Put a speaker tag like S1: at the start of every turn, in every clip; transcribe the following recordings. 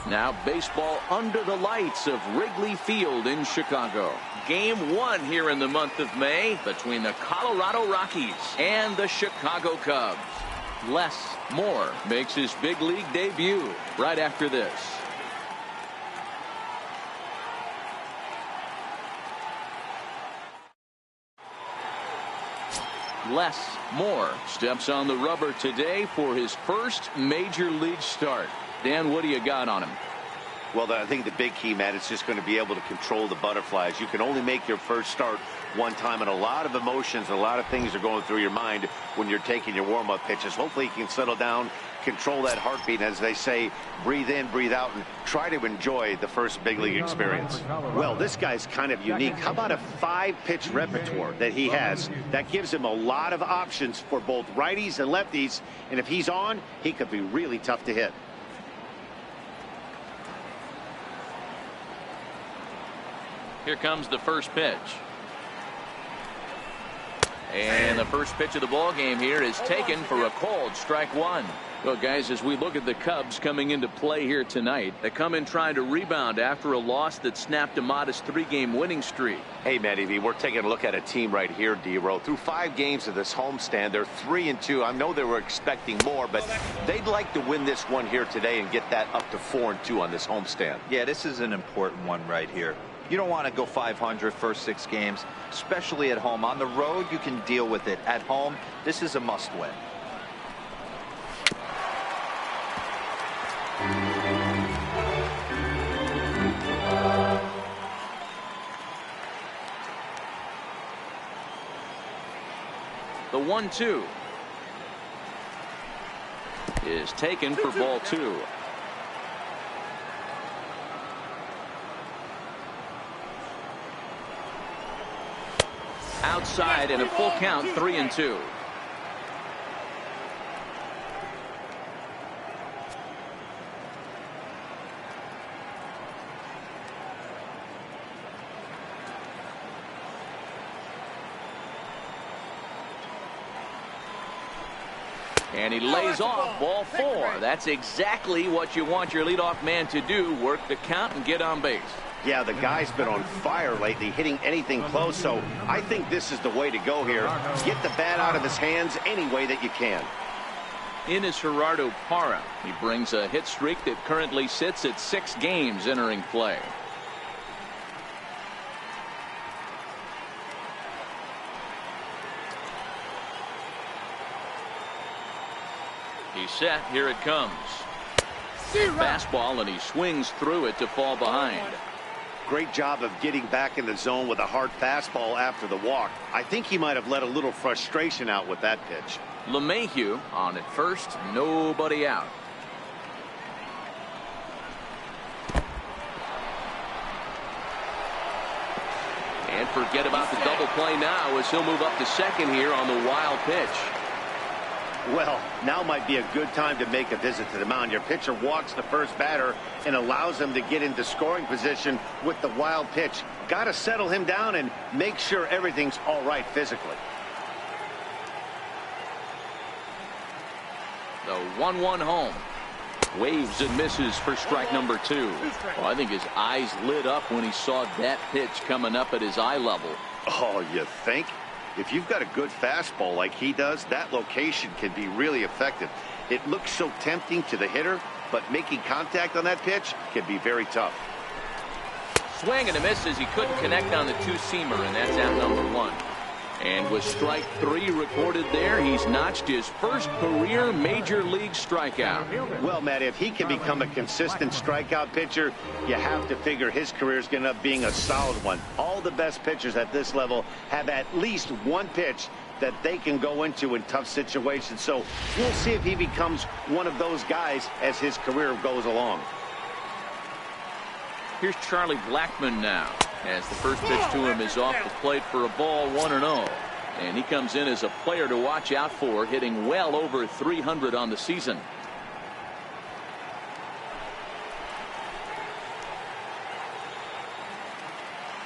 S1: Now baseball under the lights of Wrigley Field in Chicago. Game 1 here in the month of May between the Colorado Rockies and the Chicago Cubs. Les Moore makes his big league debut right after this. Les Moore steps on the rubber today for his first major league start. Dan, what do you got on him?
S2: Well, I think the big key, Matt, is just going to be able to control the butterflies. You can only make your first start one time, and a lot of emotions, a lot of things are going through your mind when you're taking your warm-up pitches. Hopefully he can settle down, control that heartbeat, as they say, breathe in, breathe out, and try to enjoy the first big league experience. Well, this guy's kind of unique. How about a 5-pitch repertoire that he has? That gives him a lot of options for both righties and lefties, and if he's on, he could be really tough to hit.
S1: Here comes the first pitch. And the first pitch of the ball game here is taken for a called strike one. Well, guys, as we look at the Cubs coming into play here tonight, they come in trying to rebound after a loss that snapped a modest 3-game winning streak.
S2: Hey, Matty, we're taking a look at a team right here, D-Row. Through 5 games of this homestand, they're 3-2. I know they were expecting more, but they'd like to win this one here today and get that up to 4-2 on this homestand.
S3: Yeah, this is an important one right here. You don't want to go 500 first 6 games, especially at home. On the road, you can deal with it. At home, this is a must-win.
S1: The 1-2 is taken for ball 2. Outside and a full count, 3-2. And he lays off ball 4. That's exactly what you want your leadoff man to do. Work the count and get on base.
S2: Yeah, the guy's been on fire lately, hitting anything close, so I think this is the way to go here. Get the bat out of his hands any way that you can.
S1: In is Gerardo Parra. He brings a hit streak that currently sits at 6 games entering play. He's set. Here it comes. Fastball, and he swings through it to fall behind.
S2: Great job of getting back in the zone with a hard fastball after the walk. I think he might have let a little frustration out with that pitch.
S1: LeMahieu on at first, nobody out. And forget about the double play now as he'll move up to second here on the wild pitch.
S2: Well, now might be a good time to make a visit to the mound. Your pitcher walks the first batter and allows him to get into scoring position with the wild pitch. Got to settle him down and make sure everything's all right physically.
S1: The 1-1 home. Waves and misses for strike number 2. Well, I think his eyes lit up when he saw that pitch coming up at his eye level.
S2: Oh, you think? If you've got a good fastball like he does, that location can be really effective. It looks so tempting to the hitter, but making contact on that pitch can be very tough.
S1: Swing and a miss as he couldn't connect on the 2-seamer, and that's out number 1. And with strike 3 recorded there, he's notched his first career major league strikeout.
S2: Well, Matt, if he can become a consistent strikeout pitcher, you have to figure his career is going to end up being a solid one. All the best pitchers at this level have at least one pitch that they can go into in tough situations. So we'll see if he becomes one of those guys as his career goes along.
S1: Here's Charlie Blackmon now, as the first pitch to him is off the plate for a ball, 1-0. And he comes in as a player to watch out for, hitting well over 300 on the season.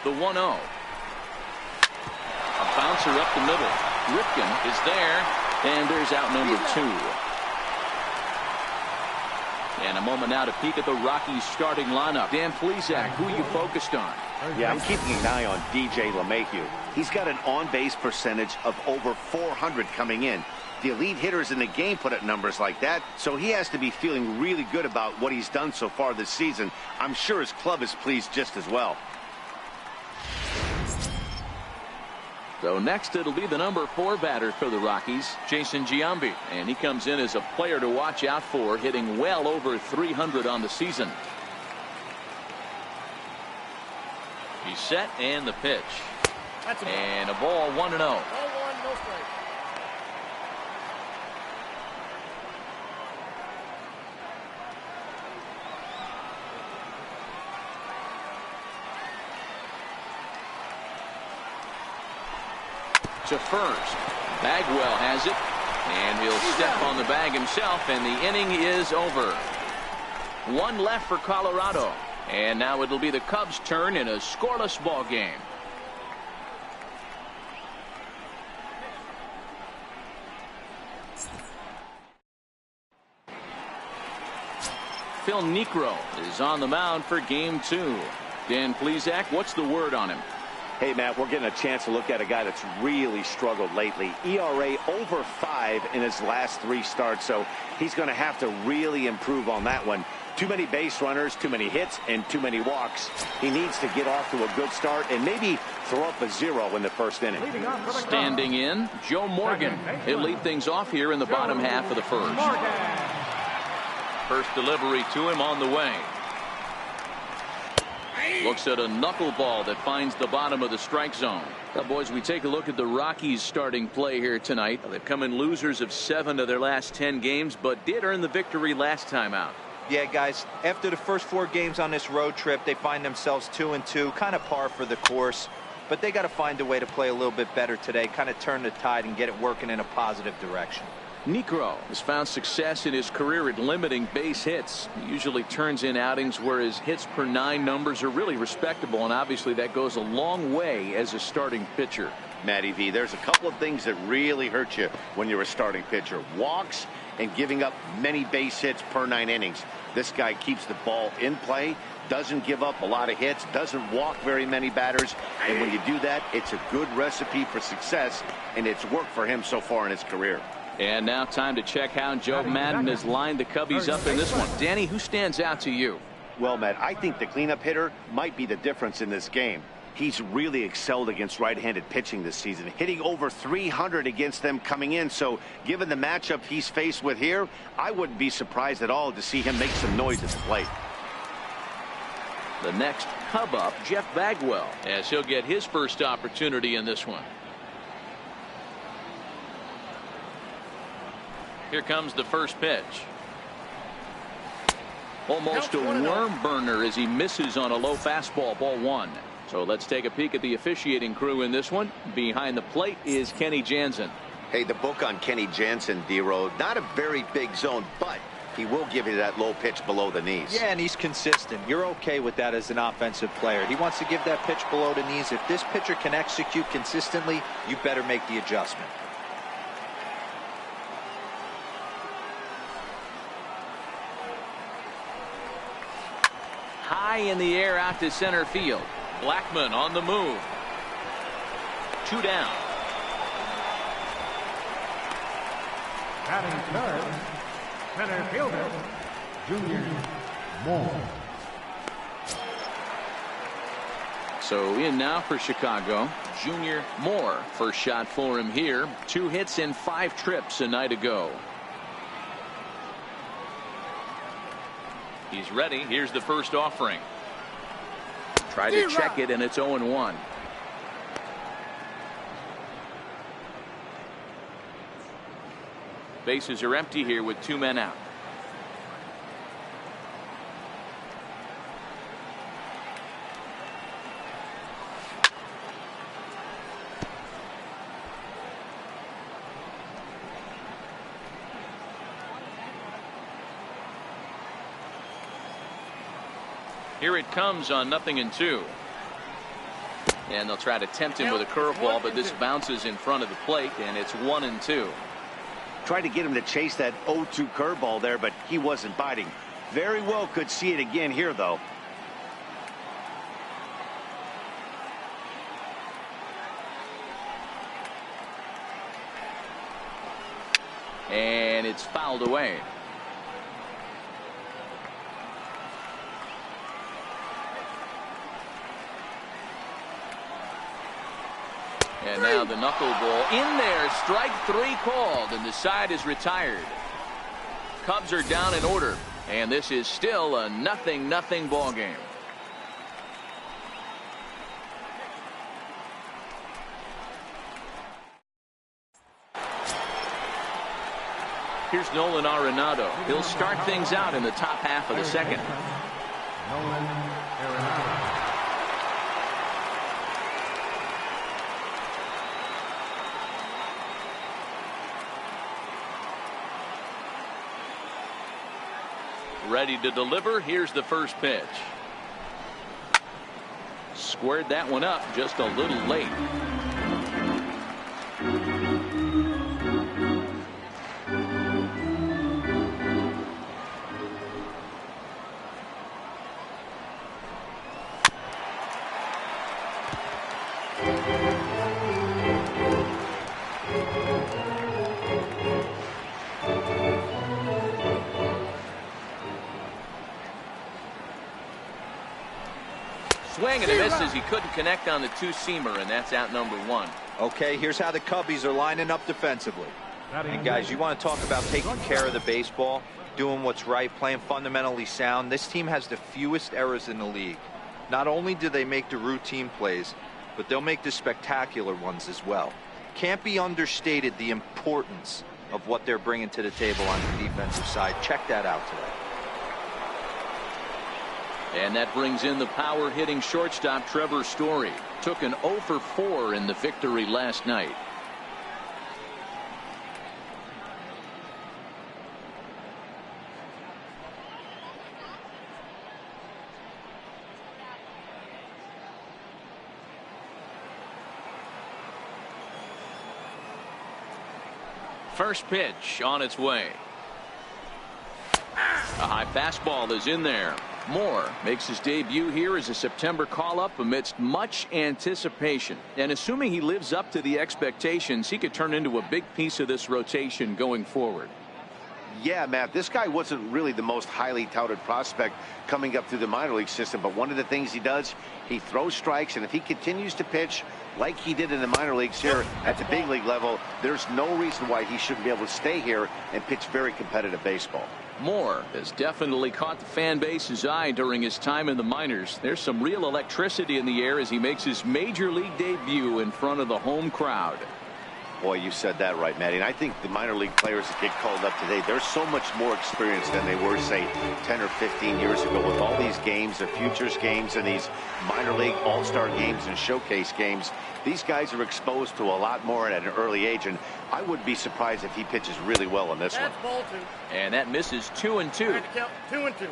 S1: The 1-0. A bouncer up the middle. Ripken is there, and there's out number 2. And a moment now to peek at the Rockies starting lineup. Dan Plesac, who you focused on?
S2: Yeah, I'm keeping an eye on DJ LeMahieu. He's got an on-base percentage of over 400 coming in. The elite hitters in the game put up numbers like that, so he has to be feeling really good about what he's done so far this season. I'm sure his club is pleased just as well.
S1: So next it'll be the number 4 batter for the Rockies, Jason Giambi. And he comes in as a player to watch out for, hitting well over 300 on the season. He's set and the pitch. And a ball 1-0.
S4: Ball 1, no strike.
S1: To first. Bagwell has it, and he'll step on the bag himself, and the inning is over. 1 left for Colorado, and now it'll be the Cubs' turn in a scoreless ball game. Phil Niekro is on the mound for game 2. Dan Plesac, what's the word on him?
S2: Hey, Matt, we're getting a chance to look at a guy that's really struggled lately. ERA over 5 in his last 3 starts, so he's going to have to really improve on that one. Too many base runners, too many hits, and too many walks. He needs to get off to a good start and maybe throw up a 0 in the first inning.
S1: Standing in, Joe Morgan. He'll lead things off here in the bottom half of the first. First delivery to him on the way. Looks at a knuckleball that finds the bottom of the strike zone. Now, boys, we take a look at the Rockies starting play here tonight. They've come in losers of 7 of their last 10 games, but did earn the victory last time out.
S3: Yeah, guys, after the first 4 games on this road trip, they find themselves 2-2, kind of par for the course. But they got to find a way to play a little bit better today, kind of turn the tide and get it working in a positive direction.
S1: Niekro has found success in his career at limiting base hits. He usually turns in outings where his hits per 9 numbers are really respectable, and obviously that goes a long way as a starting pitcher.
S2: Matty V, there's a couple of things that really hurt you when you're a starting pitcher. Walks and giving up many base hits per 9 innings. This guy keeps the ball in play, doesn't give up a lot of hits, doesn't walk very many batters, and when you do that, it's a good recipe for success, and it's worked for him so far in his career.
S1: And now time to check how Joe Madden has lined the Cubbies up in this one. Danny, who stands out to you?
S2: Well, Matt, I think the cleanup hitter might be the difference in this game. He's really excelled against right-handed pitching this season, hitting over 300 against them coming in. So given the matchup he's faced with here, I wouldn't be surprised at all to see him make some noise at the plate.
S1: The next Cub up, Jeff Bagwell, as he'll get his first opportunity in this one. Here comes the first pitch. Almost a worm burner as he misses on a low fastball, ball 1. So let's take a peek at the officiating crew in this one. Behind the plate is Kenny Jansen.
S2: Hey, the book on Kenny Jansen, D-Road, not a very big zone, but he will give you that low pitch below the knees.
S3: Yeah, and he's consistent. You're okay with that as an offensive player. He wants to give that pitch below the knees. If this pitcher can execute consistently, you better make the adjustment.
S1: High in the air out to center field. Blackmon on the move. 2 down.
S4: Batting third, center fielder, Junior Moore.
S1: So in now for Chicago, Junior Moore. First shot for him here. 2 hits and 5 trips a night ago. He's ready. Here's the first offering. Try to check it, and it's 0-1. Bases are empty here with 2 men out. Here it comes on 0-2. And they'll try to tempt him with a curveball, but this bounces in front of the plate, and it's 1-2.
S2: Tried to get him to chase that 0-2 curveball there, but he wasn't biting. Very well could see it again here, though.
S1: And it's fouled away. And now the knuckleball in there. Strike 3 called, and the side is retired. Cubs are down in order, and this is still a 0-0 ball game. Here's Nolan Arenado. He'll start things out in the top half of the second.
S4: Nolan Arenado.
S1: Ready to deliver. Here's the first pitch. Squared that one up just a little late. Swing and a miss as he couldn't connect on the two-seamer, and that's out number 1.
S3: Okay, here's how the Cubbies are lining up defensively. And guys, you want to talk about taking care of the baseball, doing what's right, playing fundamentally sound. This team has the fewest errors in the league. Not only do they make the routine plays, but they'll make the spectacular ones as well. Can't be understated the importance of what they're bringing to the table on the defensive side. Check that out today.
S1: And that brings in the power-hitting shortstop Trevor Story. Took an 0 for 4 in the victory last night. First pitch on its way. A high fastball is in there. Moore makes his debut here as a September call-up amidst much anticipation. And assuming he lives up to the expectations, he could turn into a big piece of this rotation going forward.
S2: Yeah, Matt, this guy wasn't really the most highly touted prospect coming up through the minor league system, but one of the things he does, he throws strikes, and if he continues to pitch like he did in the minor leagues here at the big league level, there's no reason why he shouldn't be able to stay here and pitch very competitive baseball.
S1: Moore has definitely caught the fan base's eye during his time in the minors. There's some real electricity in the air as he makes his major league debut in front of the home crowd.
S2: Boy, you said that right, Matty. And I think the minor league players that get called up today, they're so much more experienced than they were, say, 10 or 15 years ago with all these games, the futures games and these minor league all-star games and showcase games. These guys are exposed to a lot more at an early age, and I wouldn't be surprised if he pitches really well in this one.
S4: Ball 2.
S1: And that misses 2-2.
S4: 2-2.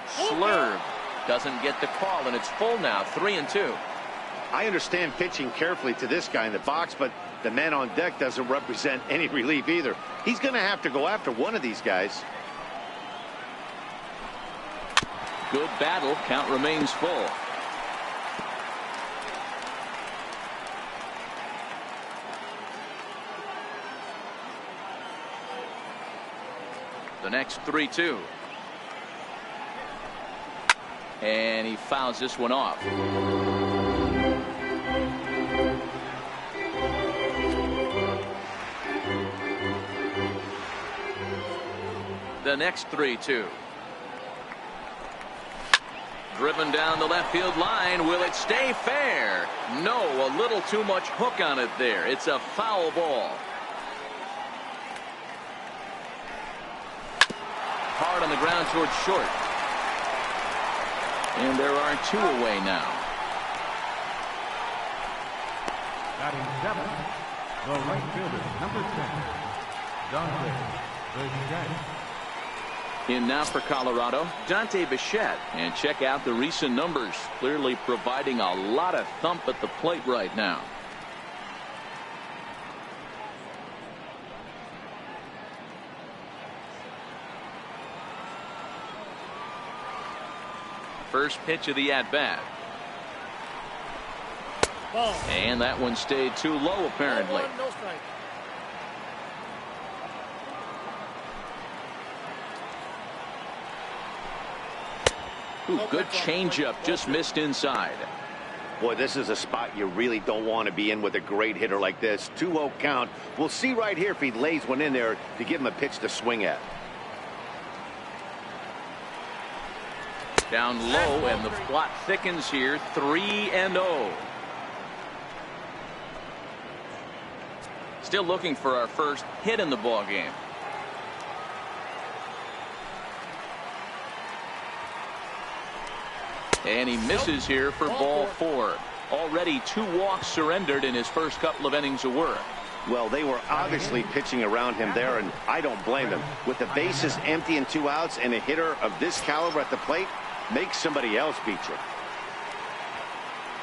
S1: Slurve doesn't get the call, and it's full now, 3-2.
S2: I understand pitching carefully to this guy in the box, but the man on deck doesn't represent any relief either. He's going to have to go after one of these guys.
S1: Good battle. Count remains full. The next 3-2. And he fouls this one off. The next 3-2. Driven down the left field line. Will it stay fair? No, a little too much hook on it there. It's a foul ball. Hard on the ground towards short. And there are 2 away now.
S4: Batting 7, the right fielder, number 10, Dante Bichette.
S1: In now for Colorado, Dante Bichette. And check out the recent numbers. Clearly providing a lot of thump at the plate right now. First pitch of the at-bat. And that one stayed too low, apparently.
S5: No strike.
S1: Ooh, good changeup, just missed inside.
S2: Boy, this is a spot you really don't want to be in with a great hitter like this. 2-0 count. We'll see right here if he lays one in there to give him a pitch to swing at.
S1: Down low, and the plot thickens here. 3-0. Still looking for our first hit in the ball game. And he misses here for ball 4. Already 2 walks surrendered in his first couple of innings of work.
S2: Well, they were obviously pitching around him there, and I don't blame him. With the bases empty and 2 outs and a hitter of this caliber at the plate, make somebody else beat you.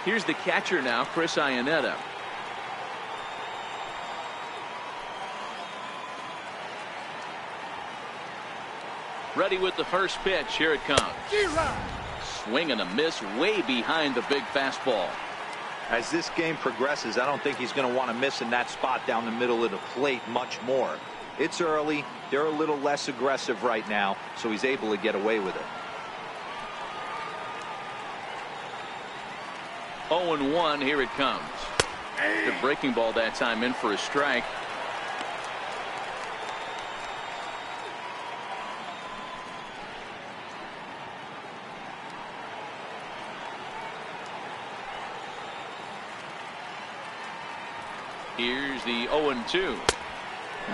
S1: Here's the catcher now, Chris Iannetta. Ready with the first pitch. Here it comes. Swing and a miss way behind the big fastball.
S3: As this game progresses, I don't think he's going to want to miss in that spot down the middle of the plate much more. It's early. They're a little less aggressive right now, so he's able to get away with it.
S1: 0-1. Here it comes. The breaking ball that time in for a strike. Here's the 0-2.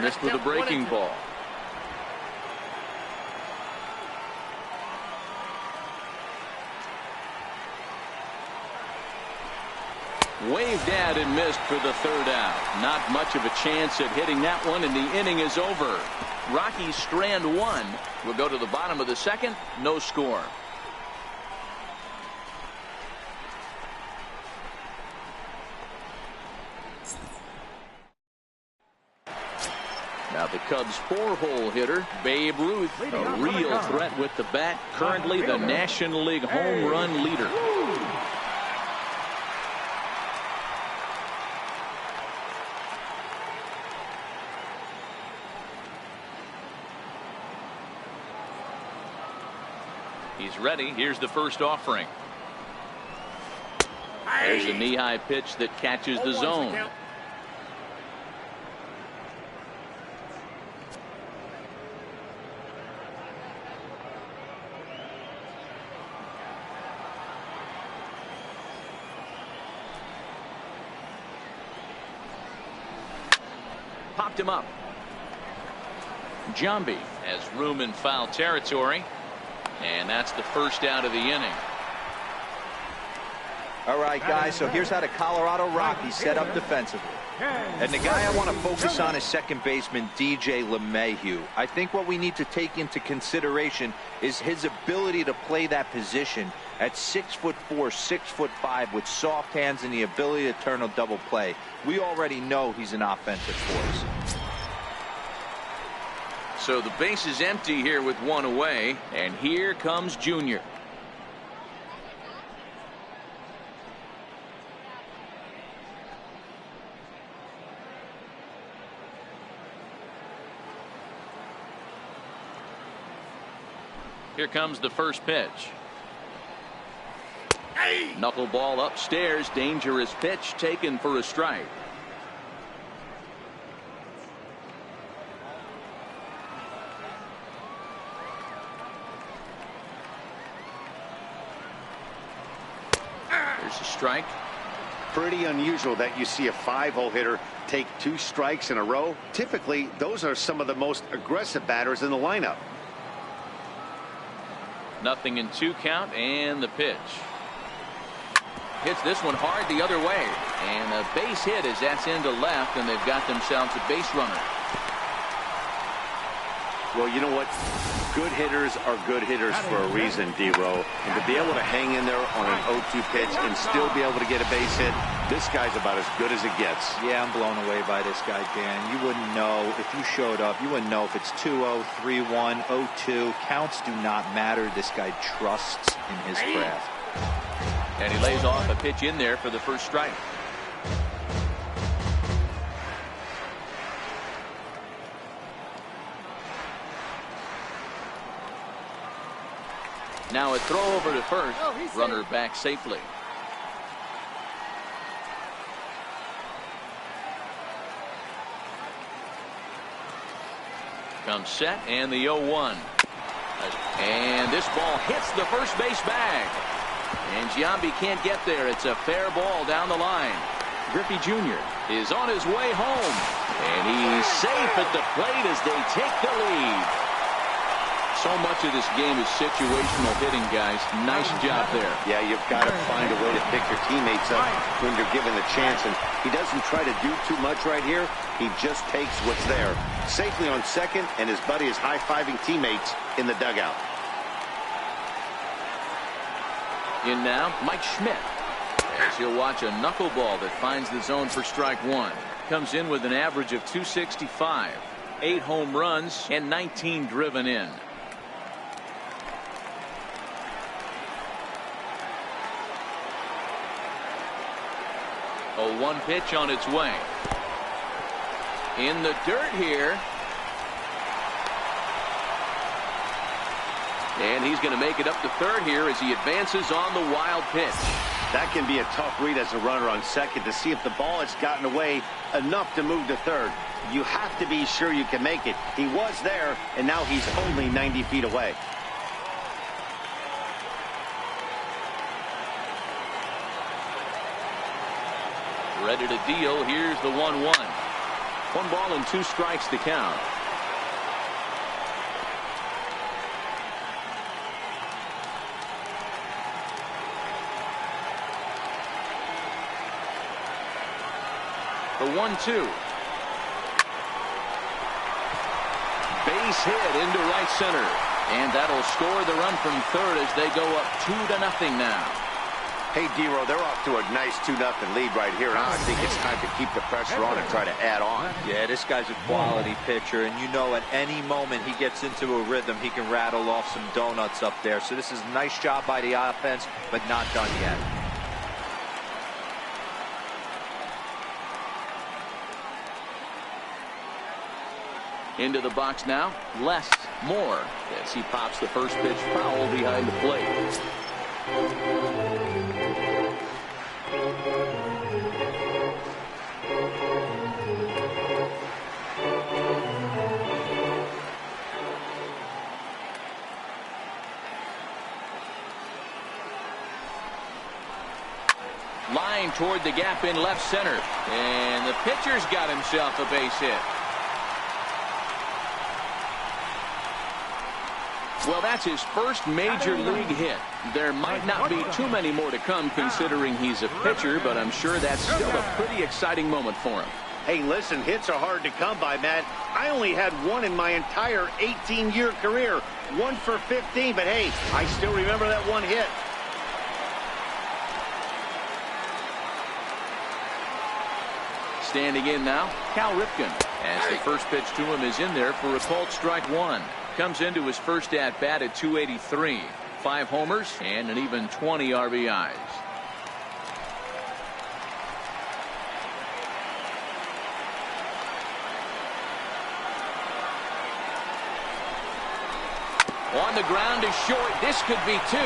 S1: Missed with a breaking ball. Waved at and missed for the 3rd out. Not much of a chance at hitting that one, and the inning is over. Rockies strand 1. We'll go to the bottom of the 2nd. No score. Now the Cubs' 4-hole hitter, Babe Ruth, a real threat with the bat, currently the National League home run leader. He's ready. Here's the first offering. There's a knee-high pitch that catches the zone. Popped him up. Jambi has room in foul territory. And that's the first out of the inning.
S3: All right, guys, so here's how the Colorado Rockies set up defensively. And the guy I want to focus on is second baseman DJ LeMahieu. I think what we need to take into consideration is his ability to play that position at 6'4", 6'5", with soft hands and the ability to turn a double play. We already know he's an offensive force.
S1: So the base is empty here with 1 away, and here comes Junior. Here comes the first pitch. Knuckleball upstairs, dangerous pitch taken for a strike. There's a strike.
S2: Pretty unusual that you see a 5-hole hitter take 2 strikes in a row. Typically, those are some of the most aggressive batters in the lineup.
S1: 0-2 count, and the pitch. Hits this one hard the other way, and a base hit as that's into left, and they've got themselves a base runner.
S2: Well, you know what? Good hitters are good hitters for a reason, D-Row. And to be able to hang in there on an 0-2 pitch and still be able to get a base hit, This guy's about as good as it gets.
S3: Yeah, I'm blown away by this guy, Dan. You wouldn't know if you showed up. You wouldn't know if it's 2-0, 3-1, 0-2. Counts do not matter. This guy trusts in his craft.
S1: And he lays off a pitch in there for the first strike. Now a throw over to first. Runner back safely. Comes set and the 0-1. And this ball hits the first base bag. And Giambi can't get there. It's a fair ball down the line. Griffey Jr. is on his way home. And he's safe at the plate as they take the lead. So much of this game is situational hitting, guys. Nice job there.
S2: Yeah, you've got to find a way to pick your teammates up when you're given the chance. And he doesn't try to do too much right here. He just takes what's there. Safely on second, and his buddy is high-fiving teammates in the dugout.
S1: In now, Mike Schmidt. As he'll watch a knuckleball that finds the zone for strike one. Comes in with an average of 265. 8 home runs and 19 driven in. A 1 pitch on its way. In the dirt here. And he's going to make it up to third here as he advances on the wild pitch.
S2: That can be a tough read as a runner on second to see if the ball has gotten away enough to move to third. You have to be sure you can make it. He was there, and now he's only 90 feet away.
S1: Ready to deal. Here's the 1-1. 1 ball and 2 strikes to count. The 1-2. Base hit into right center. And that'll score the run from third as they go up 2-0 now.
S2: Hey, Dero, they're off to a nice 2-0 lead right here. Now I think it's time to keep the pressure on and try to add on.
S3: Yeah, this guy's a quality pitcher, and you know at any moment he gets into a rhythm, he can rattle off some donuts up there. So this is a nice job by the offense, but not done yet.
S1: Into the box now, less, more, as he pops the first pitch foul behind the plate. Line toward the gap in left center. And the pitcher's got himself a base hit. Well, that's his first major league hit. There might not be too many more to come considering he's a pitcher, but I'm sure that's still a pretty exciting moment for him.
S2: Hey, listen, hits are hard to come by, Matt. I only had 1 in my entire 18-year career. 1 for 15, but hey, I still remember that 1 hit.
S1: Standing in now, Cal Ripken. As the first pitch to him is in there for a called strike 1. Comes into his first at-bat at 283. 5 homers and an even 20 RBIs. On the ground is short. This could be 2.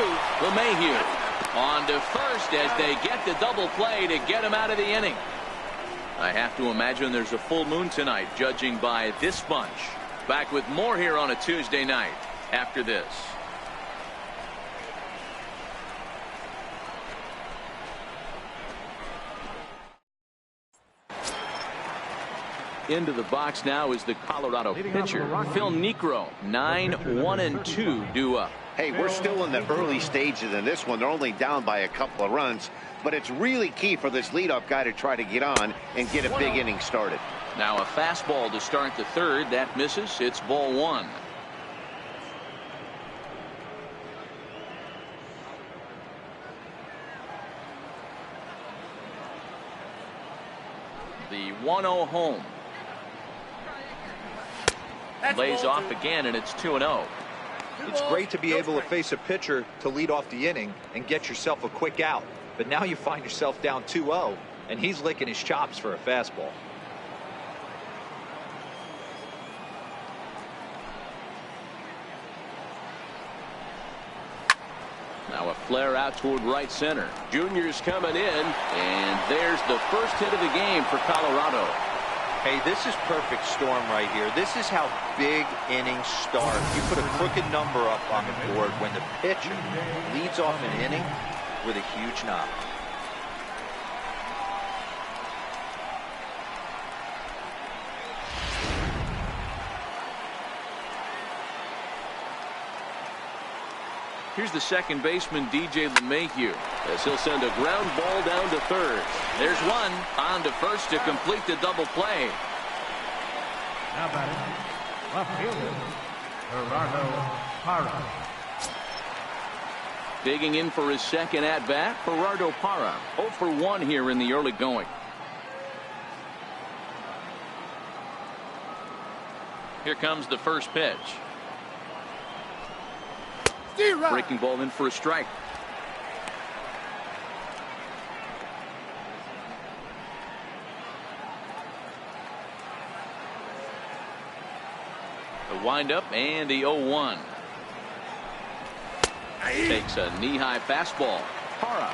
S1: LeMahieu on to first as they get the double play to get him out of the inning. I have to imagine there's a full moon tonight, judging by this bunch. Back with more here on a Tuesday night after this. Into the box now is the Colorado pitcher, Phil Niekro. 9-1-2 due up.
S2: Hey, we're still in the early stages in this one. They're only down by a couple of runs, but it's really key for this leadoff guy to try to get on and get a big inning started.
S1: Now a fastball to start the third. That misses. It's ball 1. 1-0 home. Lays off again, and it's 2-0.
S3: It's great to be able to face a pitcher to lead off the inning and get yourself a quick out. But now you find yourself down 2-0, and he's licking his chops for a fastball.
S1: Now a flare out toward right center. Junior's coming in, and there's the first hit of the game for Colorado.
S3: Hey, this is perfect storm right here. This is how big innings start. You put a crooked number up on the board when the pitcher leads off an inning with a huge knock.
S1: Here's the second baseman, DJ LeMahieu, as he'll send a ground ball down to third. There's one on to first to complete the double play.
S4: Now batting, left fielder, Gerardo Parra.
S1: Digging in for his second at-bat, Gerardo Parra. 0 for 1 here in the early going. Here comes the first pitch. Breaking ball in for a strike. The windup and the 0-1. Takes a knee-high fastball. Parra,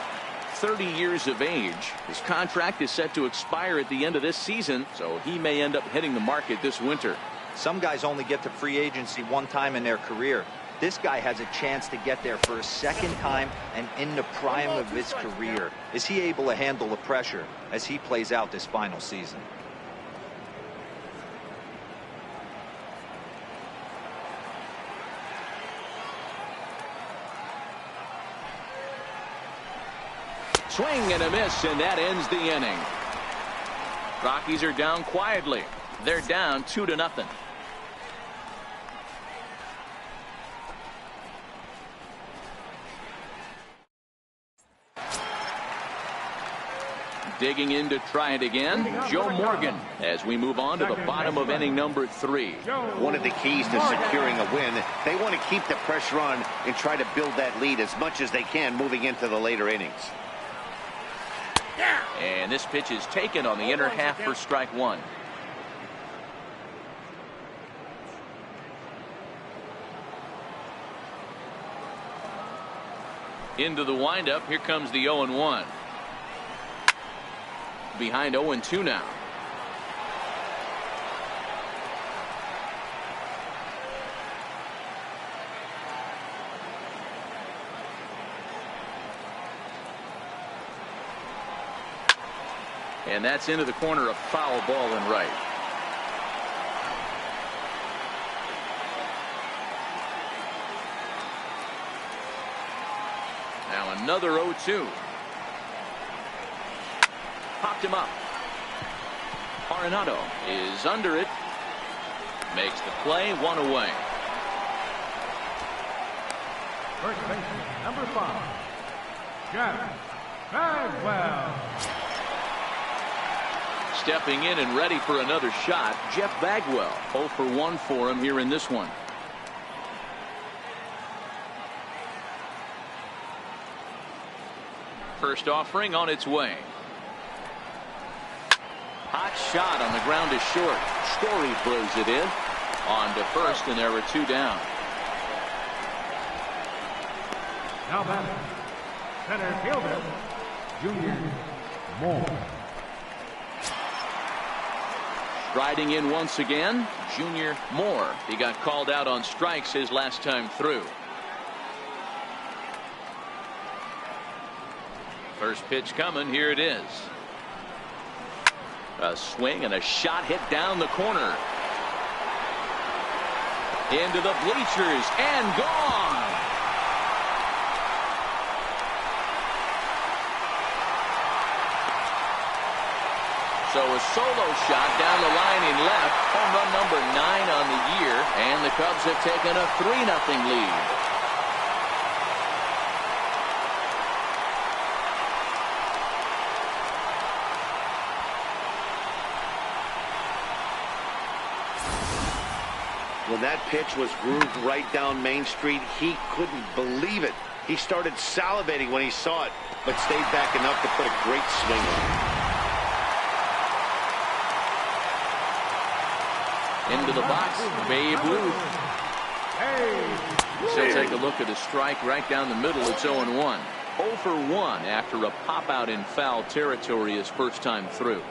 S1: 30 years of age. His contract is set to expire at the end of this season, so he may end up hitting the market this winter.
S3: Some guys only get to free agency one time in their career. This guy has a chance to get there for a second time and in the prime of his career. Is he able to handle the pressure as he plays out this final season?
S1: Swing and a miss, and that ends the inning. Rockies are down quietly. They're down 2-0. Digging in to try it again, Joe Morgan, as we move on to the bottom of inning number 3.
S2: One of the keys to securing a win, they want to keep the pressure on and try to build that lead as much as they can moving into the later innings.
S1: And this pitch is taken on the inner half for strike 1. Into the windup, here comes the 0-1. Behind 0-2 now. And that's into the corner, a foul ball and right. Now another 0-2. Popped him up. Arenado is under it. Makes the play, 1 away.
S4: First baseman, number 5, Jeff Bagwell.
S1: Stepping in and ready for another shot, Jeff Bagwell. 0 for 1 for him here in this one. First offering on its way. Hot shot on the ground is short. Story throws it in. On to first, and there were 2 down.
S4: Now batting, center fielder, Junior Moore.
S1: Riding in once again, Junior Moore. He got called out on strikes his last time through. First pitch coming. Here it is. A swing and a shot hit down the corner. Into the bleachers and gone. So a solo shot down the line in left. Home run number 9 on the year. And the Cubs have taken a 3-0 lead.
S2: When that pitch was grooved right down Main Street, he couldn't believe it. He started salivating when he saw it, but stayed back enough to put a great swing on it.
S1: Into the box, Babe Ruth. So take a look at a strike right down the middle. It's 0-1. 0 for 1 after a pop out in foul territory his first time through.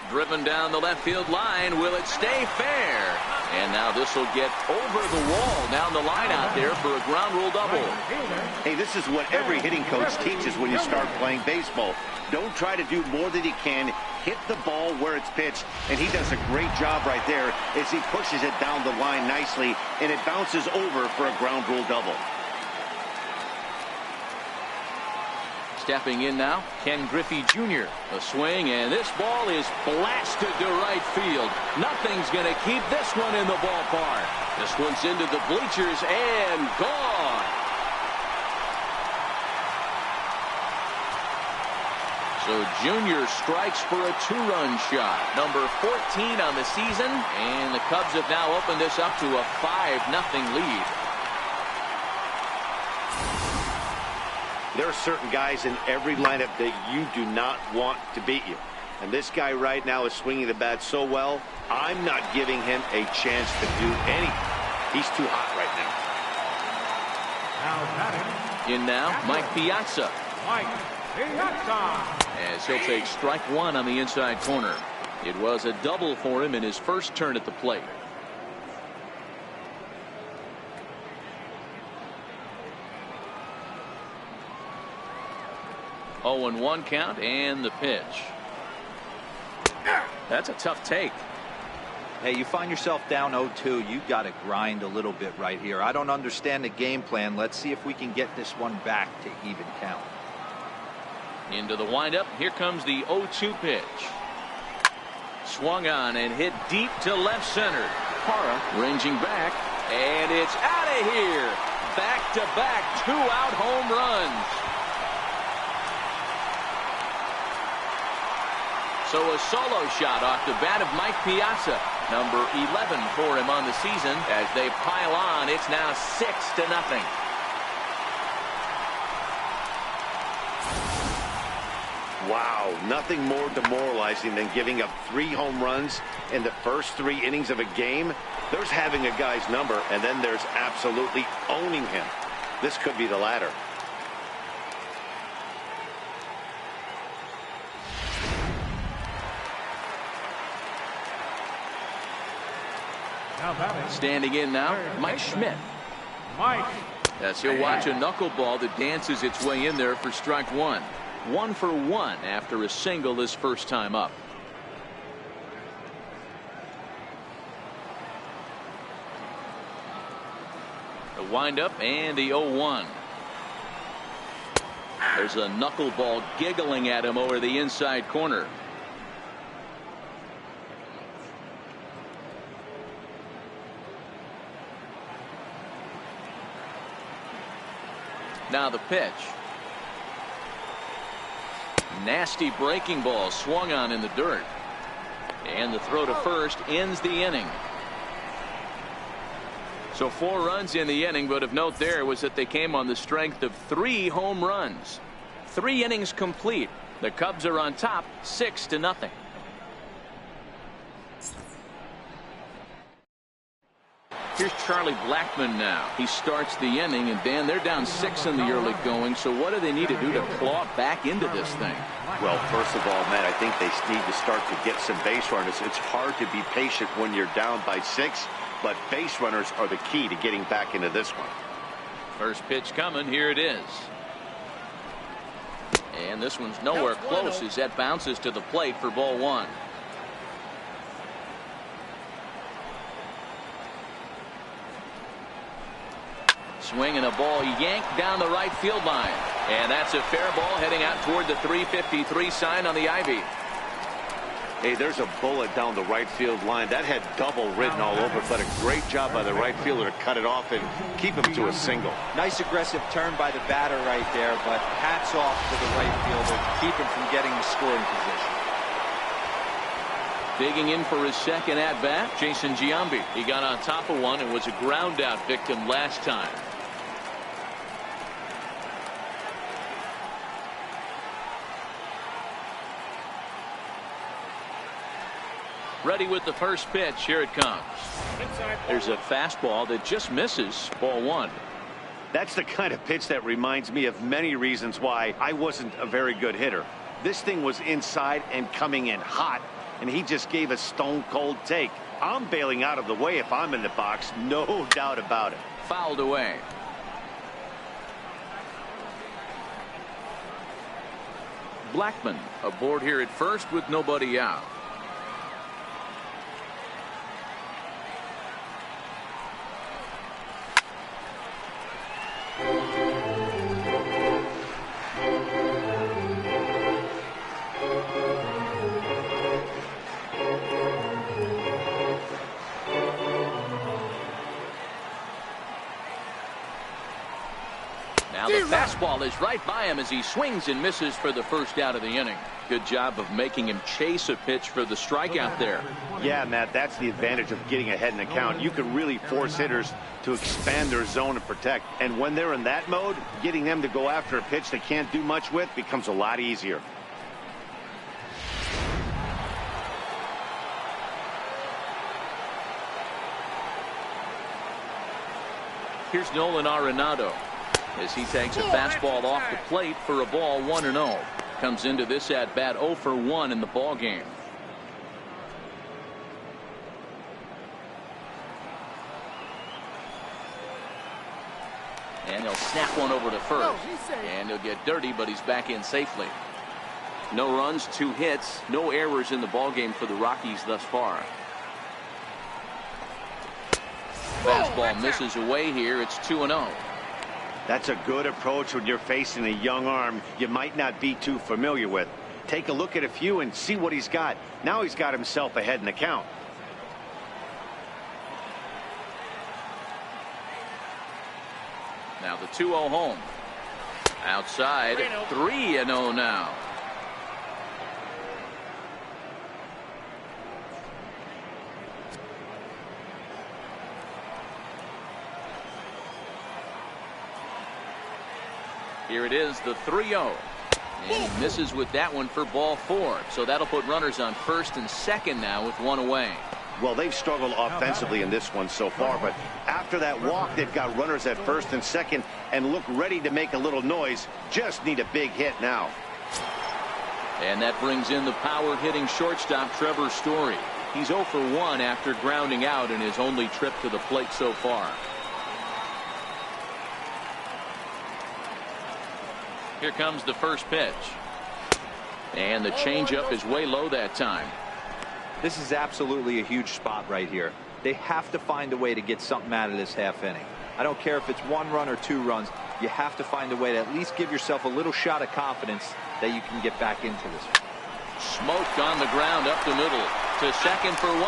S1: Driven down the left field line. Will it stay fair? And now this will get over the wall down the line out there for a ground rule double.
S2: Hey, this is what every hitting coach teaches when you start playing baseball. Don't try to do more than you can. Hit the ball where it's pitched, and he does a great job right there as he pushes it down the line nicely, and it bounces over for a ground rule double.
S1: Stepping in now, Ken Griffey Jr. A swing, and this ball is blasted to right field. Nothing's going to keep this one in the ballpark. This one's into the bleachers and gone. So Jr. strikes for a 2-run shot. Number 14 on the season, and the Cubs have now opened this up to a 5-0 lead.
S2: There are certain guys in every lineup that you do not want to beat you. And this guy right now is swinging the bat so well, I'm not giving him a chance to do anything. He's too hot right
S4: Now batting.
S1: In now, Mike Piazza.
S4: Mike Piazza.
S1: As he'll take strike one on the inside corner. It was a double for him in his first turn at the plate. Oh, and 1 count, and the pitch. That's a tough take.
S3: Hey, you find yourself down 0-2. You got to grind a little bit right here. I don't understand the game plan. Let's see if we can get this one back to even count.
S1: Into the windup. Here comes the 0-2 pitch. Swung on and hit deep to left center. Parra ranging back, and it's out of here. Back-to-back 2-out home runs. So a solo shot off the bat of Mike Piazza. Number 11 for him on the season. As they pile on, it's now 6-0.
S2: Wow, nothing more demoralizing than giving up 3 home runs in the first 3 innings of a game. There's having a guy's number, and then there's absolutely owning him. This could be the latter.
S4: Now batting.
S1: Standing in now, Mike Schmidt.
S4: Mike.
S1: As he'll watch a knuckleball that dances its way in there for strike one. 1 for 1 after a single his first time up. The windup and the 0-1. There's a knuckleball giggling at him over the inside corner. Now the pitch. Nasty breaking ball swung on in the dirt. And the throw to first ends the inning. So 4 runs in the inning, but of note there was that they came on the strength of 3 home runs. 3 innings complete. The Cubs are on top 6-0. Here's Charlie Blackmon now. He starts the inning, and Dan, they're down 6 in the early going. So what do they need to do to claw back into this thing?
S2: Well, first of all, Matt, I think they need to start to get some base runners. It's hard to be patient when you're down by 6, but base runners are the key to getting back into this one.
S1: First pitch coming. Here it is. And this one's nowhere close as that bounces to the plate for ball 1. Swinging a ball yanked down the right field line. And that's a fair ball heading out toward the 353 sign on the ivy.
S2: Hey, there's a bullet down the right field line. That had double written all over it, but a great job by the right fielder to cut it off and keep him to a single.
S3: Nice aggressive turn by the batter right there, but hats off to the right fielder to keep him from getting the scoring position.
S1: Digging in for his second at-bat, Jason Giambi. He got on top of one and was a ground-out victim last time. Ready with the first pitch. Here it comes. There's a fastball that just misses. Ball one.
S2: That's the kind of pitch that reminds me of many reasons why I wasn't a very good hitter. This thing was inside and coming in hot, and he just gave a stone-cold take. I'm bailing out of the way if I'm in the box, no doubt about it.
S1: Fouled away. Blackman aboard here at first with nobody out. Now the fastball is right by him as he swings and misses for the first out of the inning. Good job of making him chase a pitch for the strikeout there.
S2: Yeah, Matt, that's the advantage of getting ahead in the count. You can really force hitters to expand their zone and protect. And when they're in that mode, getting them to go after a pitch they can't do much with becomes a lot easier.
S1: Here's Nolan Arenado as he takes a fastball off the plate for a ball 1-0. Comes into this at bat 0 for 1 in the ball game. And he'll snap one over to first. And he'll get dirty, but he's back in safely. No runs, 2 hits, no errors in the ball game for the Rockies thus far. Fastball misses away here. It's 2-0.
S2: That's a good approach when you're facing a young arm you might not be too familiar with. Take a look at a few and see what he's got. Now he's got himself ahead in the count.
S1: Now the 2-0 home. Outside, 3-0 now. Here it is, the 3-0. And he misses with that one for ball 4. So that'll put runners on first and second now with 1 away.
S2: Well, they've struggled offensively in this one so far, but after that walk, they've got runners at first and second and look ready to make a little noise. Just need a big hit now.
S1: And that brings in the power-hitting shortstop Trevor Story. He's 0 for 1 after grounding out in his only trip to the plate so far. Here comes the first pitch. And the changeup is way low that time.
S3: This is absolutely a huge spot right here. They have to find a way to get something out of this half inning. I don't care if it's 1 run or 2 runs. You have to find a way to at least give yourself a little shot of confidence that you can get back into this.
S1: Smoked on the ground up the middle to second for 1.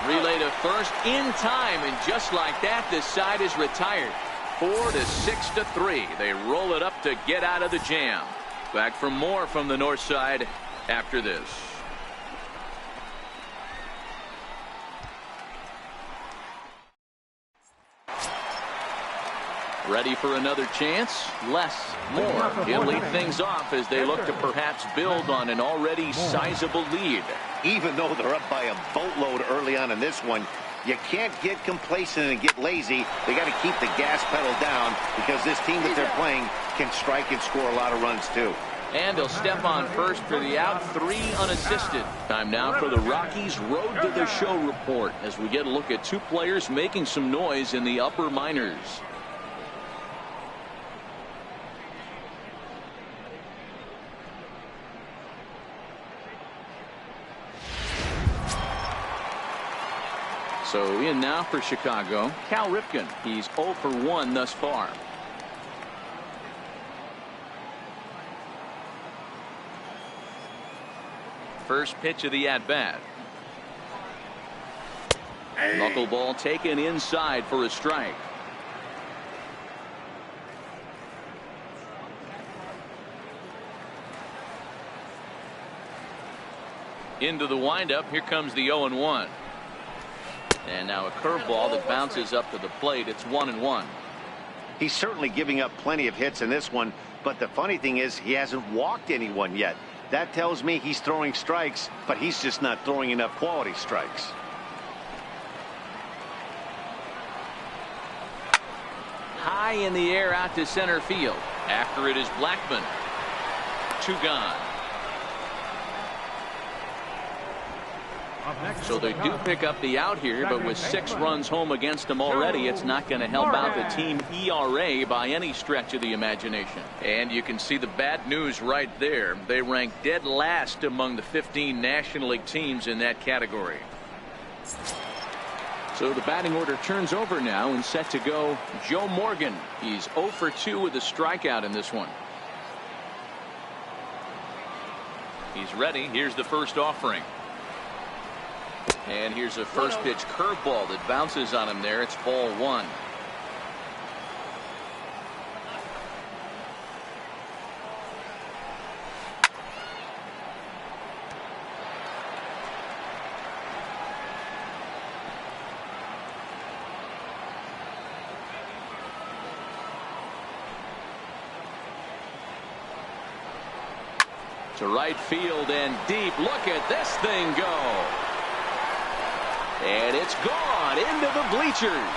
S1: Relay to first in time, and just like that, this side is retired. 4-6-3. They roll it up to get out of the jam. Back for more from the north side after this. Ready for another chance? Less, more. He'll lead things off as they look to perhaps build on an already sizable lead.
S2: Even though they're up by a boatload early on in this one, you can't get complacent and get lazy. They got to keep the gas pedal down because this team that they're playing can strike and score a lot of runs too.
S1: And he'll step on first for the out, 3 unassisted. Time now for the Rockies Road to the Show report as we get a look at 2 players making some noise in the upper minors. So in now for Chicago, Cal Ripken. He's 0 for 1 thus far. First pitch of the at-bat. Knuckleball taken inside for a strike. Into the windup. Here comes the 0-1. And now a curveball that bounces up to the plate. It's 1-1.
S2: He's certainly giving up plenty of hits in this one, but the funny thing is he hasn't walked anyone yet. That tells me he's throwing strikes, but he's just not throwing enough quality strikes.
S1: High in the air out to center field. After it is Blackman. 2 gone. So they do pick up the out here, but with 6 runs home against them already, it's not going to help out the team ERA by any stretch of the imagination. And you can see the bad news right there. They rank dead last among the 15 National League teams in that category. So the batting order turns over now, and set to go Joe Morgan. He's 0 for 2 with a strikeout in this one. He's ready. Here's the first offering. And here's a first pitch curveball that bounces on him there. It's ball 1. To right field and deep. Look at this thing go. And it's gone into the bleachers.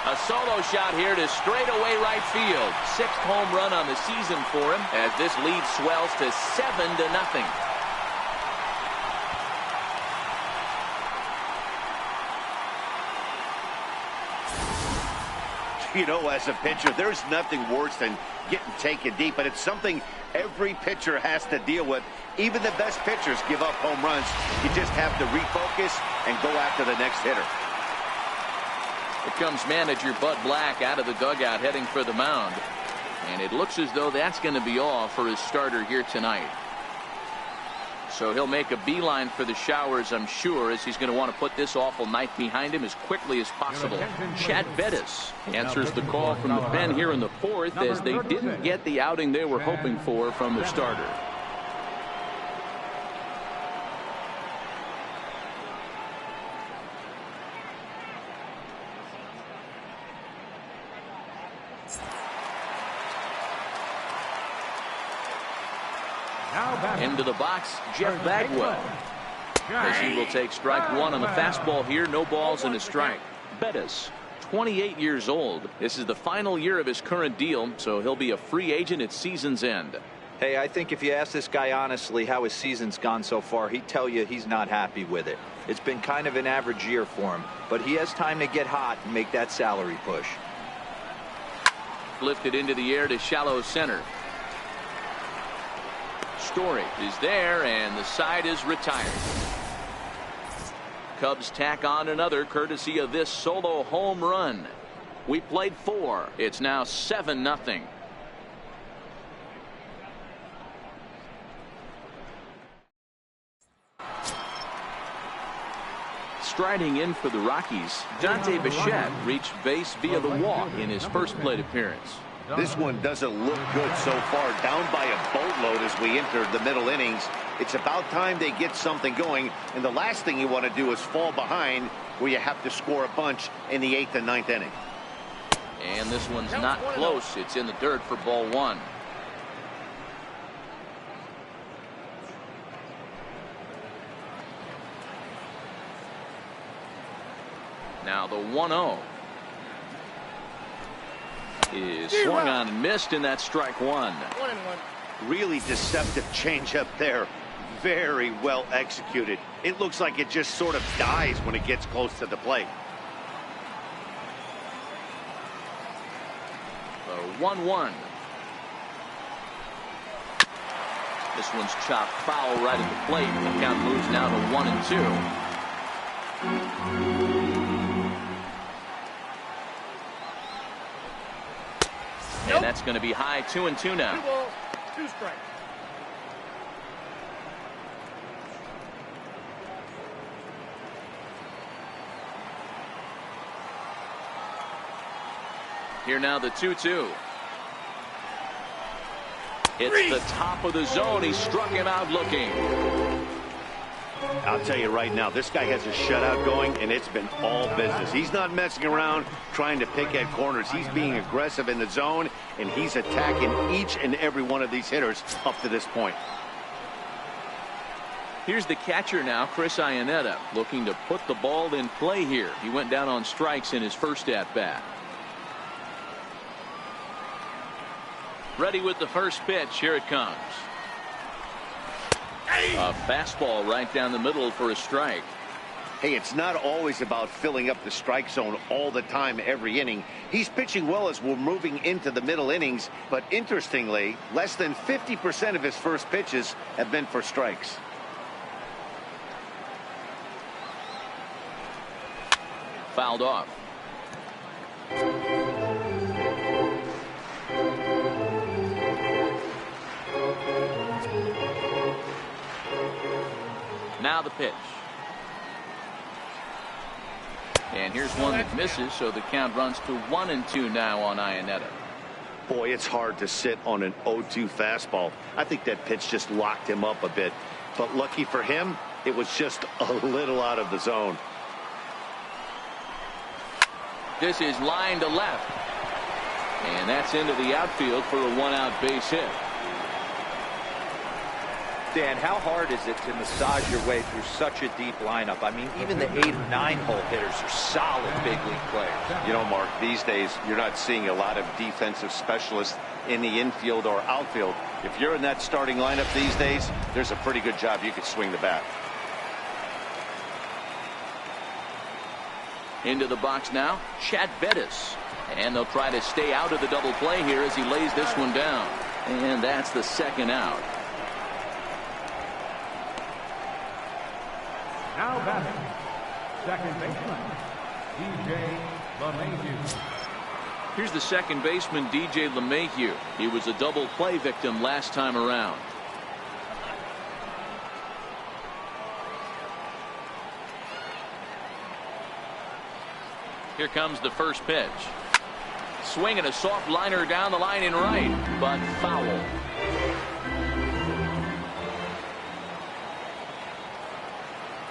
S1: A solo shot here to straightaway right field. 6th home run on the season for him as this lead swells to 7-0.
S2: You know, as a pitcher, there's nothing worse than getting taken deep, but it's something every pitcher has to deal with. Even the best pitchers give up home runs. You just have to refocus and go after the next hitter.
S1: Here comes manager Bud Black out of the dugout heading for the mound. And it looks as though that's going to be all for his starter here tonight. So he'll make a beeline for the showers, I'm sure, as he's going to want to put this awful night behind him as quickly as possible. Chad Bettis answers the call from the pen here in the 4th as they didn't get the outing they were hoping for from the starter. Into the box, Jeff Bagwell. As he will take strike 1 on the fastball here. No balls and a strike. Bettis, 28 years old. This is the final year of his current deal, so he'll be a free agent at season's end.
S3: Hey, I think if you ask this guy honestly how his season's gone so far, he'd tell you he's not happy with it. It's been kind of an average year for him, but he has time to get hot and make that salary push.
S1: Lifted into the air to shallow center. Story is there, and the side is retired. Cubs tack on another courtesy of this solo home run. We played 4. It's now 7-0. Striding in for the Rockies, Dante Bichette reached base via the walk in his first plate appearance.
S2: This one doesn't look good so far. Down by a boatload as we enter the middle innings. It's about time they get something going, and the last thing you want to do is fall behind where you have to score a bunch in the 8th and 9th inning.
S1: And this one's not close. It's in the dirt for ball 1. Now the 1-0 is swung on and missed, and that's strike 1.
S2: Really deceptive changeup there. Very well executed. It looks like it just sort of dies when it gets close to the plate.
S1: 1-1. This one's chopped foul right at the plate. The count moves now to 1-2. And that's going to be high 2-2 now.
S4: 2 balls, 2 strikes.
S1: Here now the 2-2. It's the top of the zone. He struck him out looking.
S2: I'll tell you right now, this guy has a shutout going, and it's been all business. He's not messing around trying to pick at corners. He's being aggressive in the zone, and he's attacking each and every one of these hitters up to this point.
S1: Here's the catcher now, Chris Iannetta, looking to put the ball in play here. He went down on strikes in his first at-bat. Ready with the first pitch. Here it comes. A fastball right down the middle for a strike.
S2: Hey, it's not always about filling up the strike zone all the time every inning. He's pitching well as we're moving into the middle innings, but interestingly, less than 50% of his first pitches have been for strikes.
S1: Fouled off. Now the pitch. And here's one that misses, so the count runs to 1-2 now on Iannetta.
S2: Boy, it's hard to sit on an 0-2 fastball. I think that pitch just locked him up a bit. But lucky for him, it was just a little out of the zone.
S1: This is line to left. And that's into the outfield for a one-out base hit.
S3: Dan, how hard is it to massage your way through such a deep lineup? I mean, even the 8 and 9 hole hitters are solid big league players.
S2: You know, Mark, these days you're not seeing a lot of defensive specialists in the infield or outfield. If you're in that starting lineup these days, there's a pretty good job you could swing the bat.
S1: Into the box now, Chad Bettis. And they'll try to stay out of the double play here as he lays this one down. And that's the second out.
S4: Now batting, second baseman, DJ LeMahieu.
S1: Here's the second baseman, DJ LeMahieu. He was a double play victim last time around. Here comes the first pitch. Swinging a soft liner down the line in right, but foul.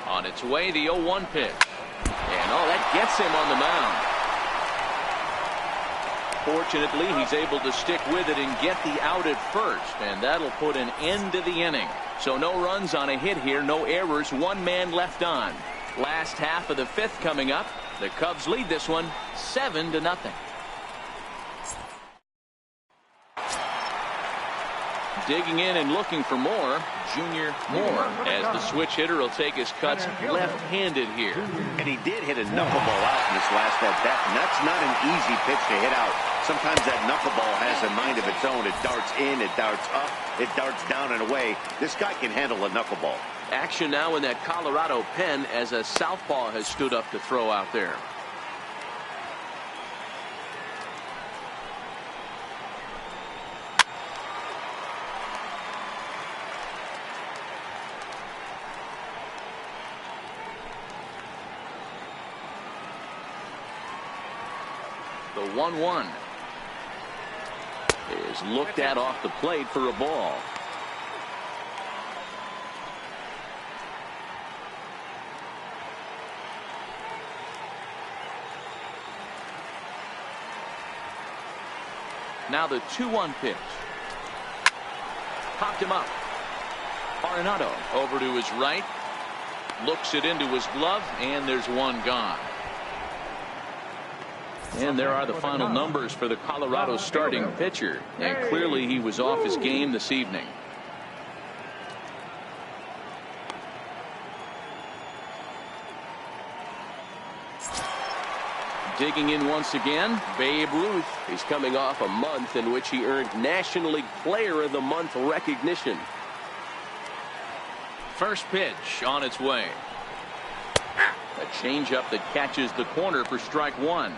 S1: On its way, the 0-1 pitch. And that gets him on the mound. Fortunately, he's able to stick with it and get the out at first, and that'll put an end to the inning. So no runs on a hit here, no errors, 1 man left on. Last half of the 5th coming up. The Cubs lead this one 7-0. Digging in and looking for more, Junior Moore, as the switch hitter will take his cuts left-handed here.
S2: And he did hit a knuckleball out in this last at-bat, and that's not an easy pitch to hit out. Sometimes that knuckleball has a mind of its own. It darts in, it darts up, it darts down and away. This guy can handle a knuckleball.
S1: Action now in that Colorado pen as a southpaw has stood up to throw out there. The 1-1 is looked at off the plate for a ball. Now the 2-1 pitch. Popped him up. Arenado over to his right. Looks it into his glove, and there's one gone. And there are the final numbers for the Colorado starting pitcher. And clearly he was off his game this evening. Digging in once again, Babe Ruth. He's coming off a month in which he earned National League Player of the Month recognition. First pitch on its way. A changeup that catches the corner for strike 1.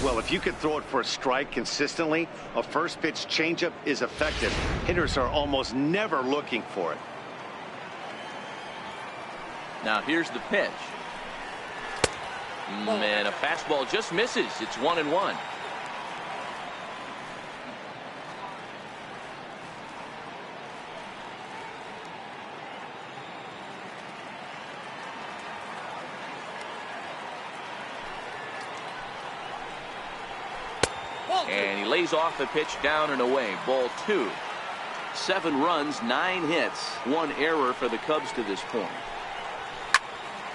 S2: Well, if you can throw it for a strike consistently, a first pitch changeup is effective. Hitters are almost never looking for it.
S1: Now here's the pitch. And a fastball just misses. It's 1-1. And he lays off the pitch down and away. Ball 2. 7 runs, 9 hits, 1 error for the Cubs to this point.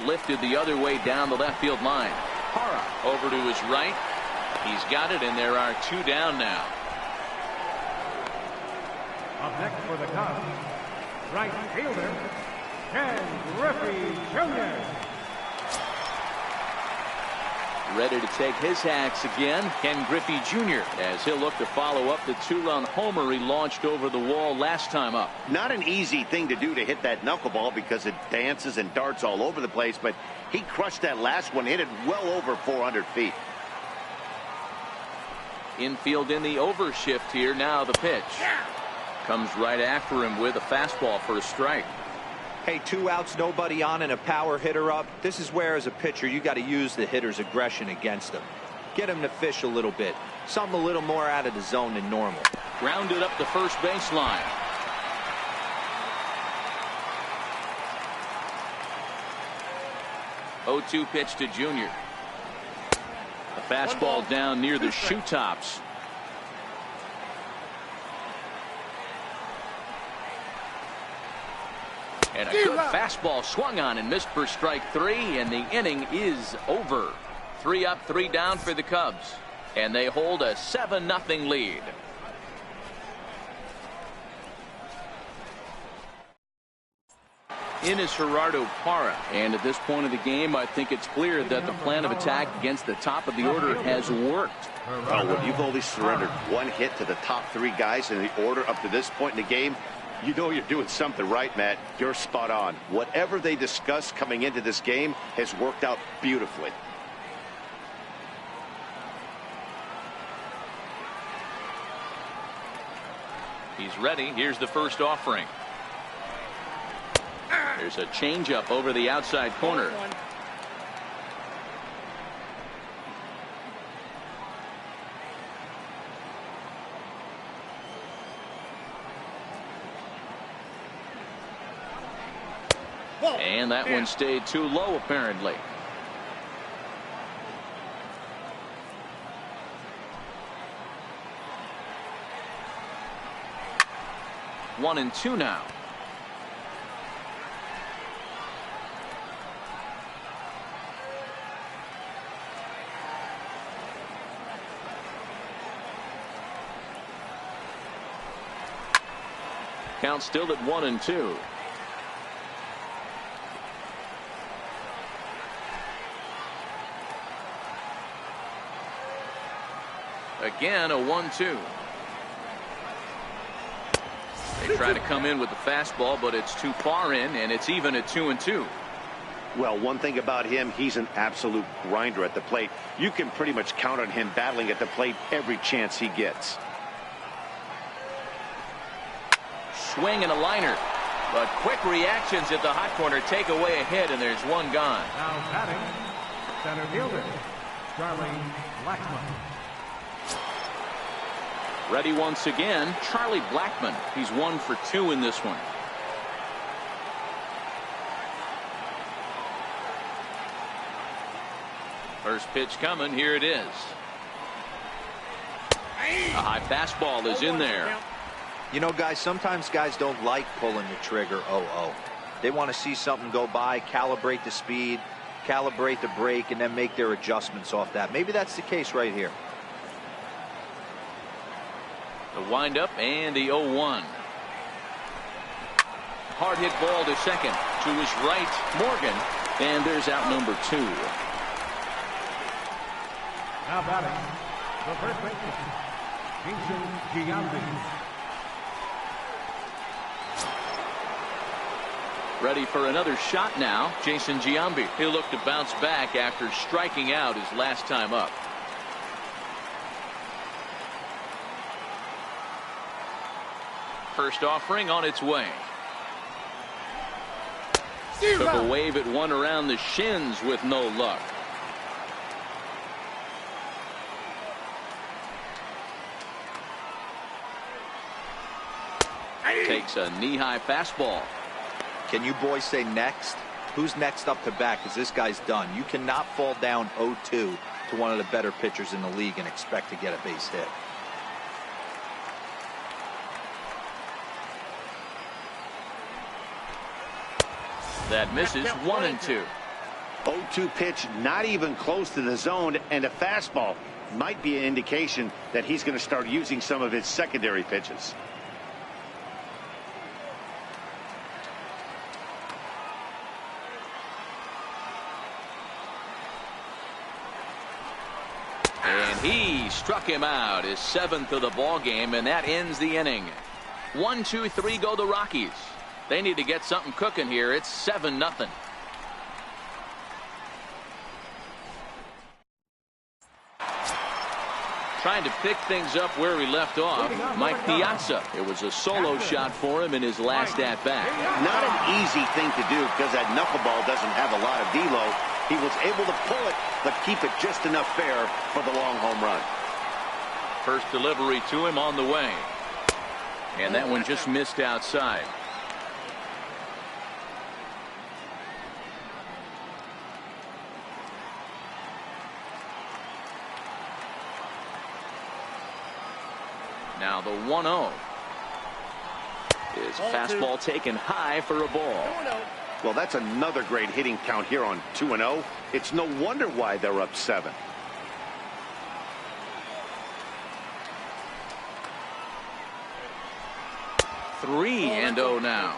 S1: Lifted the other way down the left field line. Parra over to his right. He's got it, and there are 2 down now.
S4: Up next for the Cubs, right fielder, Ken Griffey Jr.
S1: Ready to take his hacks again, Ken Griffey Jr., as he'll look to follow up the 2-run homer he launched over the wall last time up.
S2: Not an easy thing to do, to hit that knuckleball, because it dances and darts all over the place, but he crushed that last one, hit it well over 400 feet.
S1: Infield in the overshift here. Now the pitch. Comes right after him with a fastball for a strike.
S3: Hey, 2 outs, nobody on, and a power hitter up. This is where, as a pitcher, you got to use the hitter's aggression against him. Get him to fish a little bit. Something a little more out of the zone than normal.
S1: Grounded up the first baseline. Oh, 2 pitch to Junior. A fastball down near the shoe tops. And a good fastball swung on and missed for strike 3, and the inning is over. 3 up, 3 down for the Cubs, and they hold a 7-0 lead. In is Gerardo Parra, and at this point of the game, I think it's clear that the plan of attack against the top of the order has worked.
S2: Well, when you've only surrendered 1 hit to the top 3 guys in the order up to this point in the game, you know you're doing something right, Matt. You're spot on. Whatever they discussed coming into this game has worked out beautifully.
S1: He's ready. Here's the first offering. There's a changeup over the outside corner. And that one stayed too low, apparently. One and 2 now. Count still at 1 and 2. Again, a 1-2. They try to come in with the fastball, but it's too far in, and it's even at 2 and 2.
S2: Well, one thing about him, he's an absolute grinder at the plate. You can pretty much count on him battling at the plate every chance he gets.
S1: Swing and a liner, but quick reactions at the hot corner take away a hit, and there's 1 gone.
S4: Now batting, center fielder, Charlie Blackmon.
S1: Ready once again, Charlie Blackmon. He's 1 for 2 in this one. First pitch coming. Here it is. A high fastball is in there.
S3: You know, guys, sometimes guys don't like pulling the trigger 0-0. They want to see something go by, calibrate the speed, calibrate the brake, and then make their adjustments off that. Maybe that's the case right here.
S1: The windup and the 0-1. Hard hit ball to second. To his right, Morgan. And there's out number 2.
S4: Now batting, the first baseman, Jason Giambi.
S1: Ready for another shot now, Jason Giambi. He'll look to bounce back after striking out his last time up. First offering on its way. Took a wave at one around the shins with no luck. Takes a knee-high fastball.
S3: Can you boys say next? Who's next up to bat? Because this guy's done. You cannot fall down 0-2 to one of the better pitchers in the league and expect to get a base hit.
S1: That misses 1-2.
S2: 0-2 pitch, not even close to the zone, and a fastball might be an indication that he's going to start using some of his secondary pitches.
S1: And he struck him out, his 7th of the ball game, and that ends the inning. 1-2-3 go the Rockies. They need to get something cooking here. It's 7-0. Trying to pick things up where he left off, Mike Piazza. It was a solo shot for him in his last at-bat.
S2: Not an easy thing to do because that knuckleball doesn't have a lot of velo. He was able to pull it, but keep it just enough fair for the long home run.
S1: First delivery to him on the way. And that one just missed outside. Now the 1-0. His fastball taken high for a ball.
S2: Well, that's another great hitting count here on 2-0. It's no wonder why they're up 7.
S1: Three and 0 now.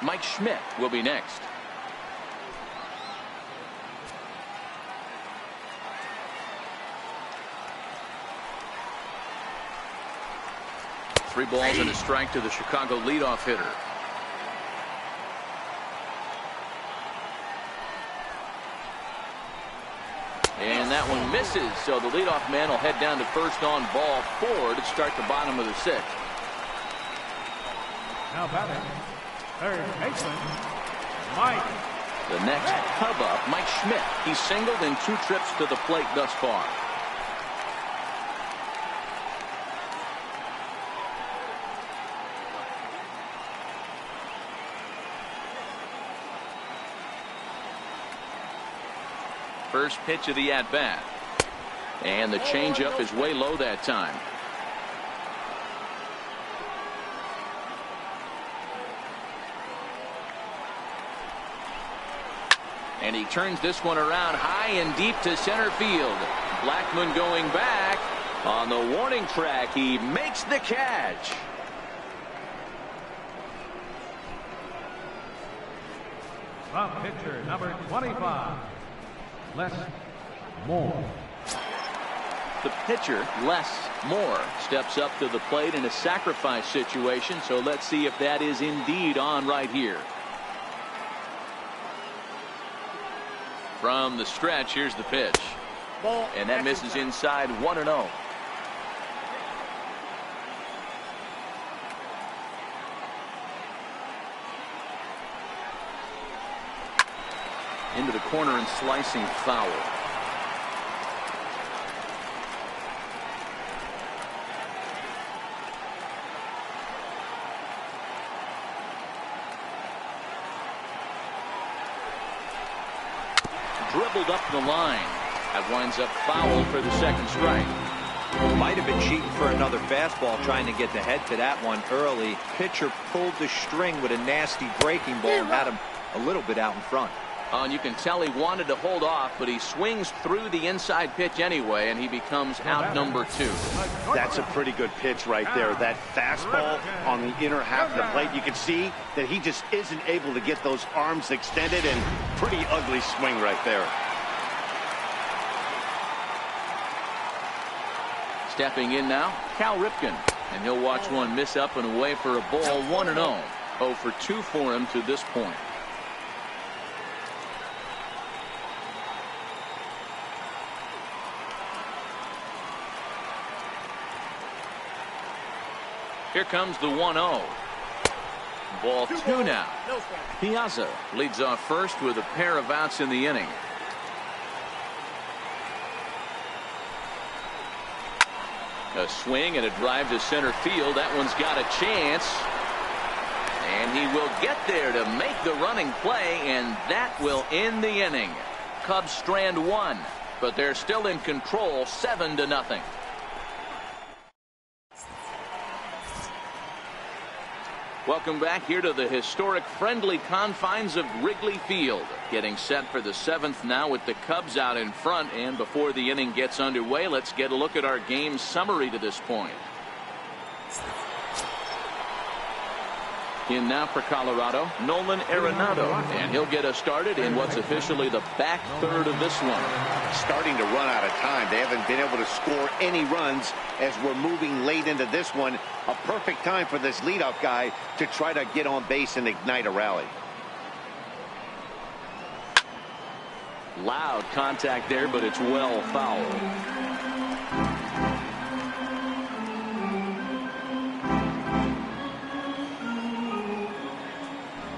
S1: Mike Schmidt will be next. Three balls and a strike to the Chicago leadoff hitter. And that one misses, so the leadoff man will head down to first on ball 4 to start the bottom of the 6th.
S4: Now batting, third baseman, Mike.
S1: The next Cub up, Mike Schmidt. He's singled in 2 trips to the plate thus far. First pitch of the at-bat. And the changeup is way low that time. And he turns this one around high and deep to center field. Blackmon going back. On the warning track, he makes the catch.
S4: From pitcher number 25. Les Moore.
S1: The pitcher, Les Moore, steps up to the plate in a sacrifice situation, so let's see if that is indeed on right here. From the stretch, here's the pitch. And that misses inside 1-0. Into the corner and slicing foul. Dribbled up the line. That winds up foul for the second strike.
S3: Might have been cheating for another fastball, trying to get the head to that one early. Pitcher pulled the string with a nasty breaking ball and had him a little bit out in front.
S1: And you can tell he wanted to hold off, but he swings through the inside pitch anyway, and he becomes out number 2.
S2: That's a pretty good pitch right there. That fastball on the inner half of the plate. You can see that he just isn't able to get those arms extended, and pretty ugly swing right there.
S1: Stepping in now, Cal Ripken, and he'll watch one miss up and away for a ball. 1-0. 0 for 2 for him to this point. Here comes the 1-0. Ball 2 now. Piazza leads off first with a pair of outs in the inning. A swing and a drive to center field. That one's got a chance. And he will get there to make the running play, and that will end the inning. Cubs strand 1, but they're still in control 7-0. Welcome back here to the historic friendly confines of Wrigley Field. Getting set for the 7th now with the Cubs out in front. And before the inning gets underway, let's get a look at our game summary to this point. In now for Colorado, Nolan Arenado, and he'll get us started in what's officially the back third of this one.
S2: Starting to run out of time. They haven't been able to score any runs as we're moving late into this one. A perfect time for this leadoff guy to try to get on base and ignite a rally.
S1: Loud contact there, but it's well fouled.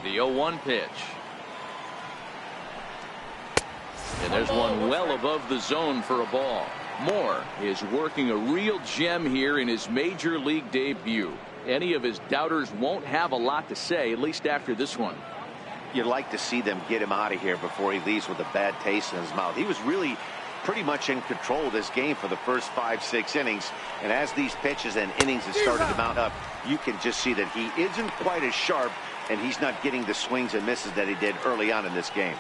S1: The 0-1 pitch. And there's one well above the zone for a ball. Moore is working a real gem here in his major league debut. Any of his doubters won't have a lot to say, at least after this one.
S2: You'd like to see them get him out of here before he leaves with a bad taste in his mouth. He was really pretty much in control of this game for the first 5-6 innings. And as these pitches and innings have started to mount up, you can just see that he isn't quite as sharp, and he's not getting the swings and misses that he did early on in this game.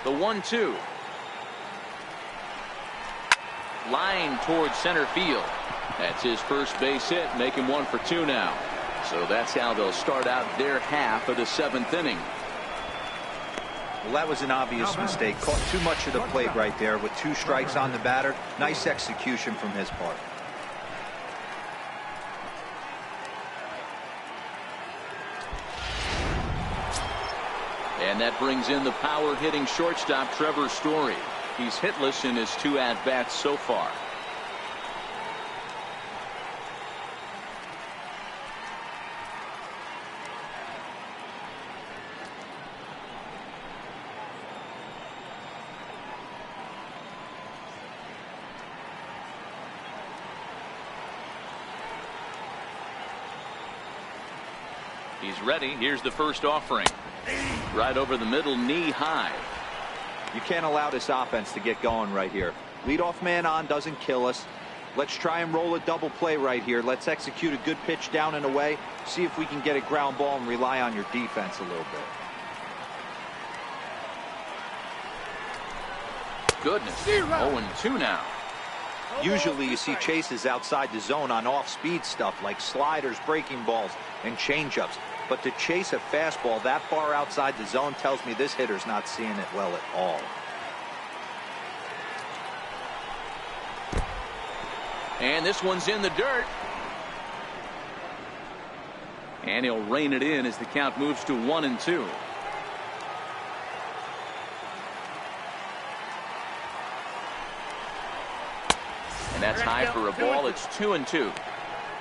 S1: The 1-2. Line towards center field. That's his first base hit, making 1 for 2 now. So that's how they'll start out their half of the 7th inning.
S3: Well, that was an obvious mistake. Caught too much of the plate right there with 2 strikes on the batter. Nice execution from his part.
S1: And that brings in the power hitting shortstop Trevor Story. He's hitless in his 2 at-bats so far. He's ready. Here's the first offering. Right over the middle, knee high.
S3: You can't allow this offense to get going right here. Leadoff man on doesn't kill us. Let's try and roll a double play right here. Let's execute a good pitch down and away. See if we can get a ground ball and rely on your defense a little bit.
S1: Goodness. 0-2 now.
S3: Usually you see chases outside the zone on off-speed stuff like sliders, breaking balls, and changeups. But to chase a fastball that far outside the zone tells me this hitter's not seeing it well at all.
S1: And this one's in the dirt. And he'll rein it in as the count moves to 1-2. And that's high for a ball. It's 2-2.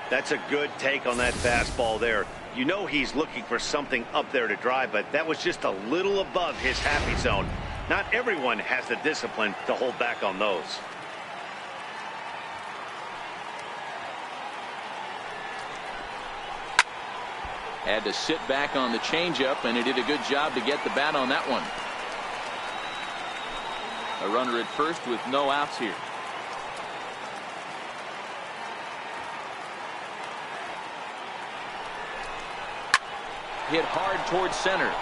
S2: That's a good take on that fastball there. You know he's looking for something up there to drive, but that was just a little above his happy zone. Not everyone has the discipline to hold back on those.
S1: Had to sit back on the changeup, and he did a good job to get the bat on that one. A runner at first with no outs here. Hit hard towards center.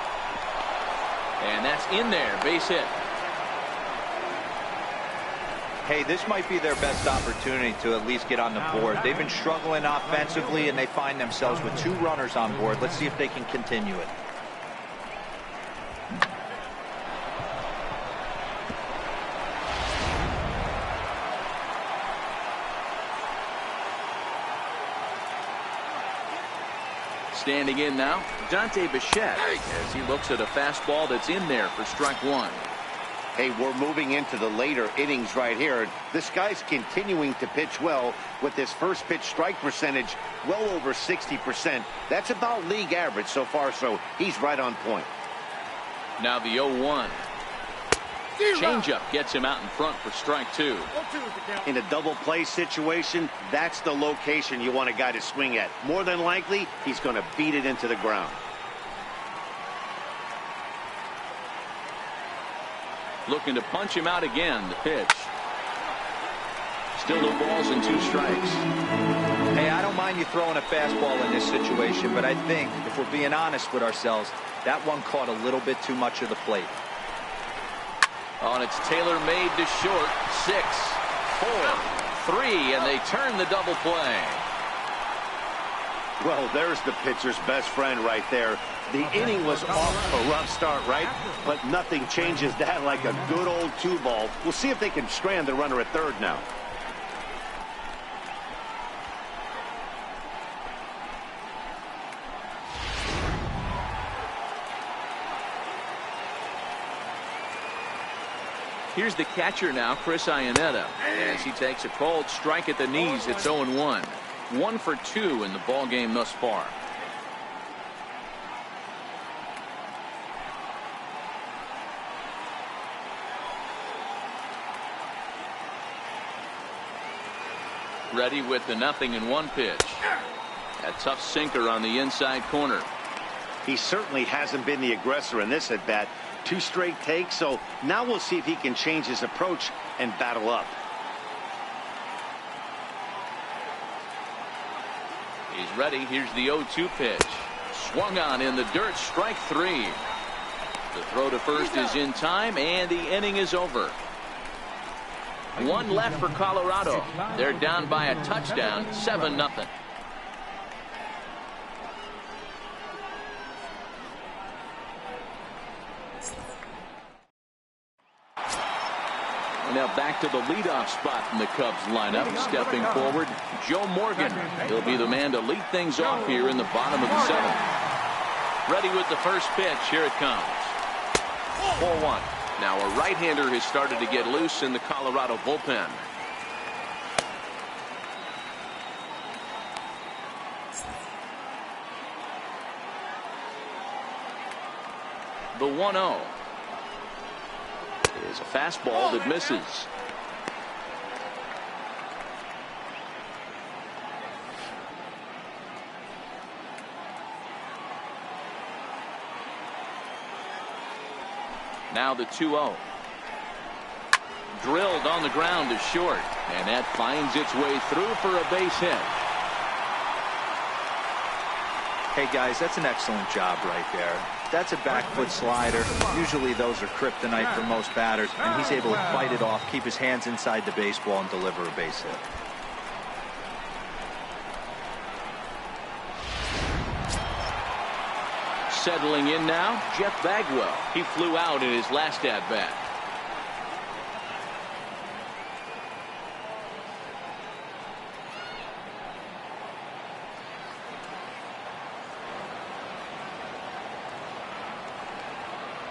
S1: And that's in there. Base hit.
S3: Hey, this might be their best opportunity to at least get on the board. They've been struggling offensively, and they find themselves with 2 runners on board. Let's see if they can continue it.
S1: Standing in now, Dante Bichette, as he looks at a fastball that's in there for strike 1.
S2: Hey, we're moving into the later innings right here. This guy's continuing to pitch well with his first pitch strike percentage well over 60%. That's about league average so far, so he's right on point.
S1: Now the 0-1. Changeup gets him out in front for strike 2.
S2: In a double play situation, that's the location you want a guy to swing at. More than likely, he's going to beat it into the ground.
S1: Looking to punch him out again. The pitch. Still no balls and 2 strikes.
S3: Hey, I don't mind you throwing a fastball in this situation, but I think if we're being honest with ourselves, that one caught a little bit too much of the plate.
S1: Oh, and it's tailor-made to short. 6, 4, 3, and they turn the double play.
S2: Well, there's the pitcher's best friend right there. The inning was off a rough start, right? But nothing changes that like a good old 2-ball. We'll see if they can strand the runner at third now.
S1: Here's the catcher now, Chris Iannetta, as he takes a called strike at the knees. It's 0-1. 1 for 2 in the ball game thus far. Ready with the 0-1 pitch. A tough sinker on the inside corner.
S2: He certainly hasn't been the aggressor in this at bat. 2 straight takes, so now we'll see if he can change his approach and battle up.
S1: He's ready. Here's the 0-2 pitch. Swung on in the dirt. Strike 3. The throw to first is in time, and the inning is over. 1 left for Colorado. They're down by a touchdown, 7-0. Now back to the leadoff spot in the Cubs lineup. Stepping forward, Joe Morgan. He'll be the man to lead things off here in the bottom of the 7th. Ready with the first pitch. Here it comes. 4-1. Now a right-hander has started to get loose in the Colorado bullpen. The 1-0 is a fastball that misses. Now the 2-0. Drilled on the ground to short, and that finds its way through for a base hit.
S3: Hey guys, that's an excellent job right there. That's a back foot slider. Usually those are kryptonite for most batters, and he's able to fight it off, keep his hands inside the baseball, and deliver a base hit.
S1: Settling in now, Jeff Bagwell. He flew out in his last at-bat.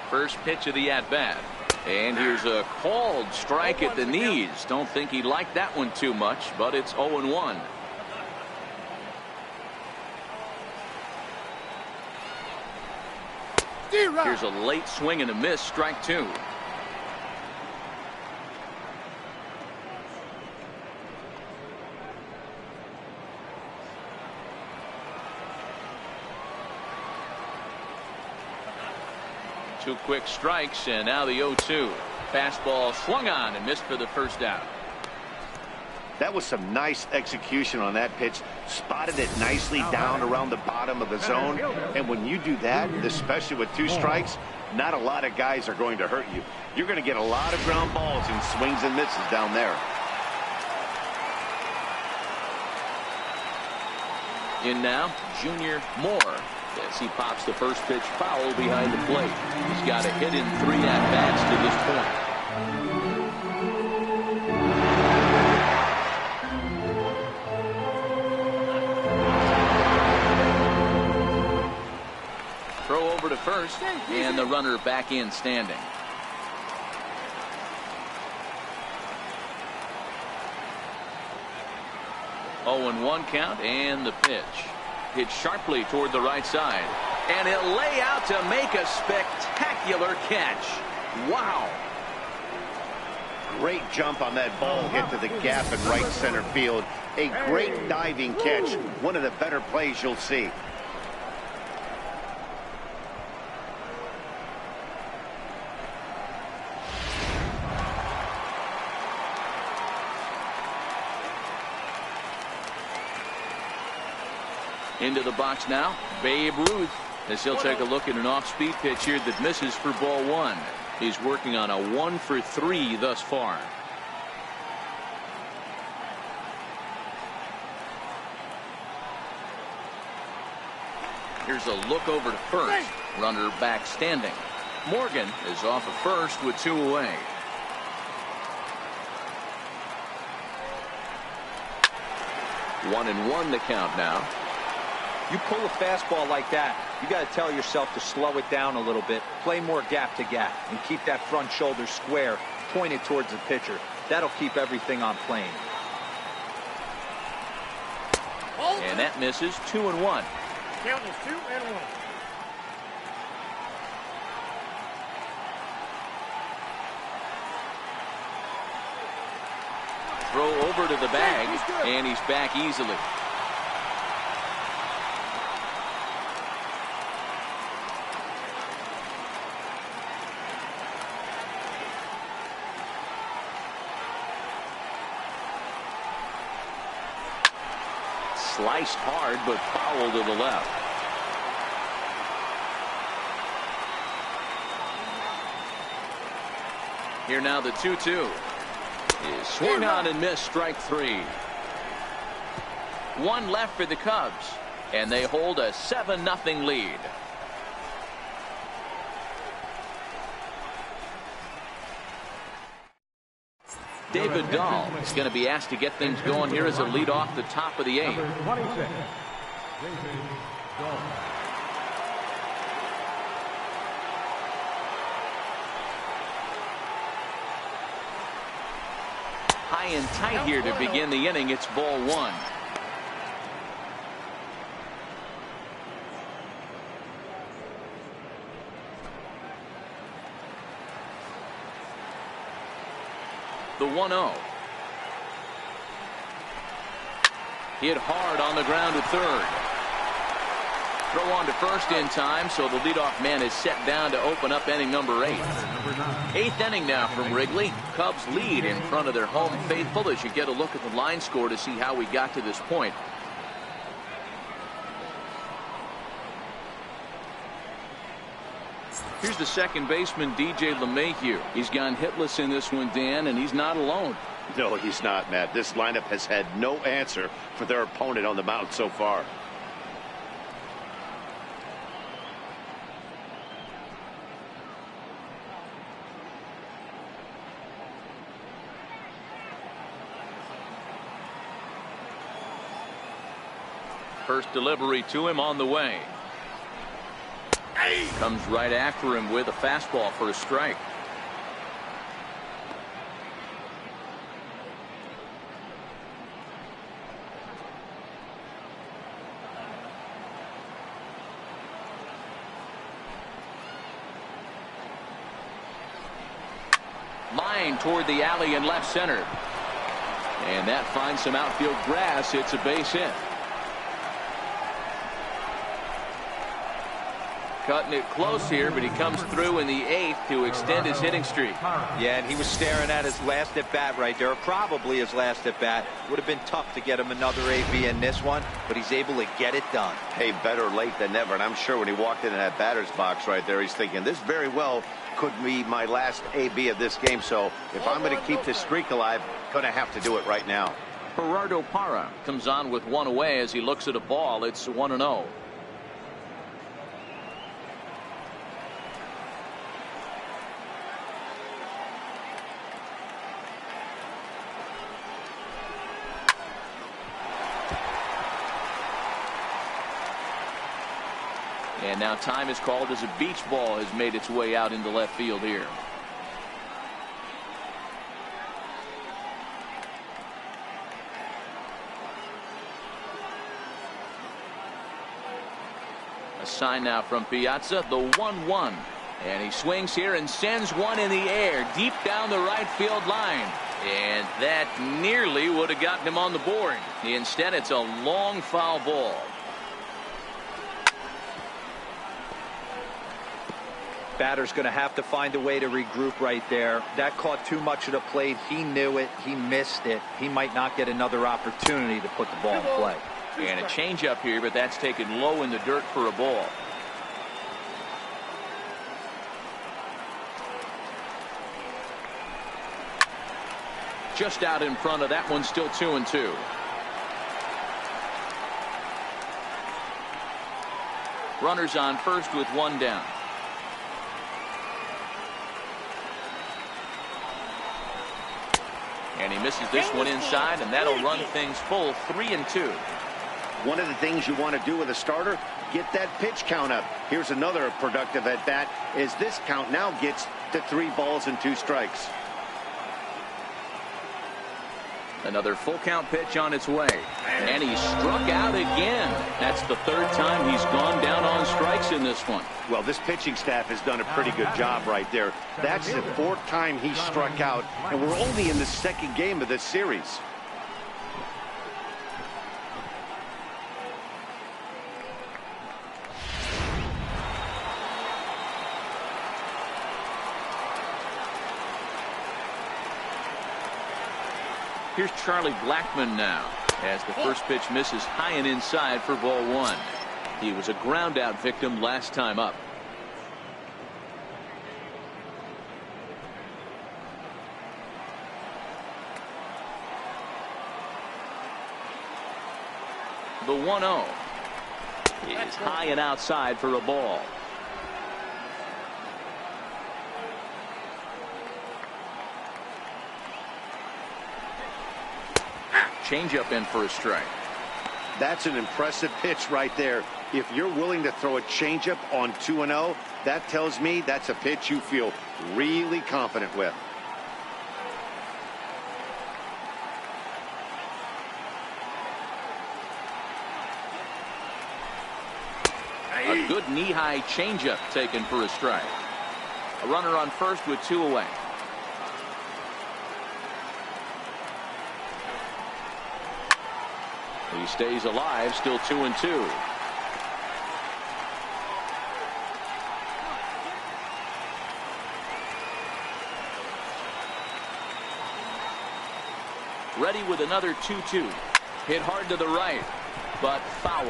S1: First pitch of the at-bat. And here's a called strike at the knees. Don't think he liked that one too much, but it's 0-1. Here's a late swing and a miss. Strike 2. Two quick strikes, and now the 0-2. Fastball swung on and missed for the first out.
S2: That was some nice execution on that pitch. Spotted it nicely down around the bottom of the zone. And when you do that, especially with 2 strikes, not a lot of guys are going to hurt you. You're going to get a lot of ground balls and swings and misses down there.
S1: In now, Junior Moore, as he pops the first pitch foul behind the plate. He's got a hit in 3 at-bats to this point. Throw over to first, and the runner back in standing. 0-1 count, and the pitch. Hit sharply toward the right side. And he'll lay out to make a spectacular catch. Wow.
S2: Great jump on that ball, hit to the gap in right center field. A great diving catch. One of the better plays you'll see.
S1: Into the box now, Babe Ruth, as he'll take a look at an off-speed pitch here that misses for ball one. He's working on a 1-for-3 thus far. Here's a look over to first. Runner back standing. Morgan is off at first with 2 away. One and one the count now.
S3: You pull a fastball like that, you got to tell yourself to slow it down a little bit, play more gap to gap, and keep that front shoulder square, pointed towards the pitcher. That'll keep everything on plane.
S1: And that misses. 2-1.
S4: Count is 2-1.
S1: Throw over to the bag, and he's back easily. Sliced hard, but foul to the left. Here now the 2-2 is swung on and missed. Strike 3. One left for the Cubs, and they hold a 7-0 lead. David Dahl is going to be asked to get things going here as a lead off the top of the 8th.
S4: Number 26, David Dahl.
S1: High and tight here to begin the inning. It's ball one. The 1-0. Hit hard on the ground to third. Throw on to first in time, so the leadoff man is set down to open up inning number 8. 8th inning now from Wrigley. Cubs lead in front of their home faithful as you get a look at the line score to see how we got to this point. Here's the second baseman, DJ LeMahieu. He's gone hitless in this one, Dan, and he's not alone.
S2: No, he's not, Matt. This lineup has had no answer for their opponent on the mound so far.
S1: First delivery to him on the way. Comes right after him with a fastball for a strike. Line toward the alley in left center. And that finds some outfield grass. It's a base hit. Cutting it close here, but he comes through in the 8th to extend his hitting streak.
S3: Yeah, and he was staring at his last at bat right there, probably his last at bat. Would have been tough to get him another AB in this one, but he's able to get it done.
S2: Hey, better late than never. And I'm sure when he walked into that batter's box right there, he's thinking this very well could be my last AB of this game. So if I'm going to keep this streak alive, going to have to do it right now.
S1: Gerardo Parra comes on with 1 away as he looks at a ball. It's 1-0. And now time is called as a beach ball has made its way out into left field here. A sign now from Piazza, the 1-1. And he swings here and sends one in the air deep down the right field line. And that nearly would have gotten him on the board. Instead, it's a long foul ball.
S3: Batter's going to have to find a way to regroup right there. That caught too much of the plate. He knew it. He missed it. He might not get another opportunity to put the ball in play.
S1: And a changeup here, but that's taken low in the dirt for a ball. Just out in front of that one, still 2-2. Runners on first with one down. And he misses this one inside, and that'll run things full 3-2.
S2: One of the things you want to do with a starter, get that pitch count up. Here's another productive at bat, as this count now gets to 3 balls and 2 strikes.
S1: Another full count pitch on its way. And he struck out again. That's the 3rd time he's gone down on strikes in this one.
S2: Well, this pitching staff has done a pretty good job right there. That's the 4th time he struck out, and we're only in the 2nd game of this series.
S1: Here's Charlie Blackmon now, as the first pitch misses high and inside for ball 1. He was a ground out victim last time up. The 1-0 is high and outside for a ball. Changeup in for a strike.
S2: That's an impressive pitch right there. If you're willing to throw a changeup on 2-0, that tells me that's a pitch you feel really confident with.
S1: A good knee-high changeup taken for a strike. A runner on first with 2 away. He stays alive, still 2-2. Ready with another 2-2. Hit hard to the right, but foul.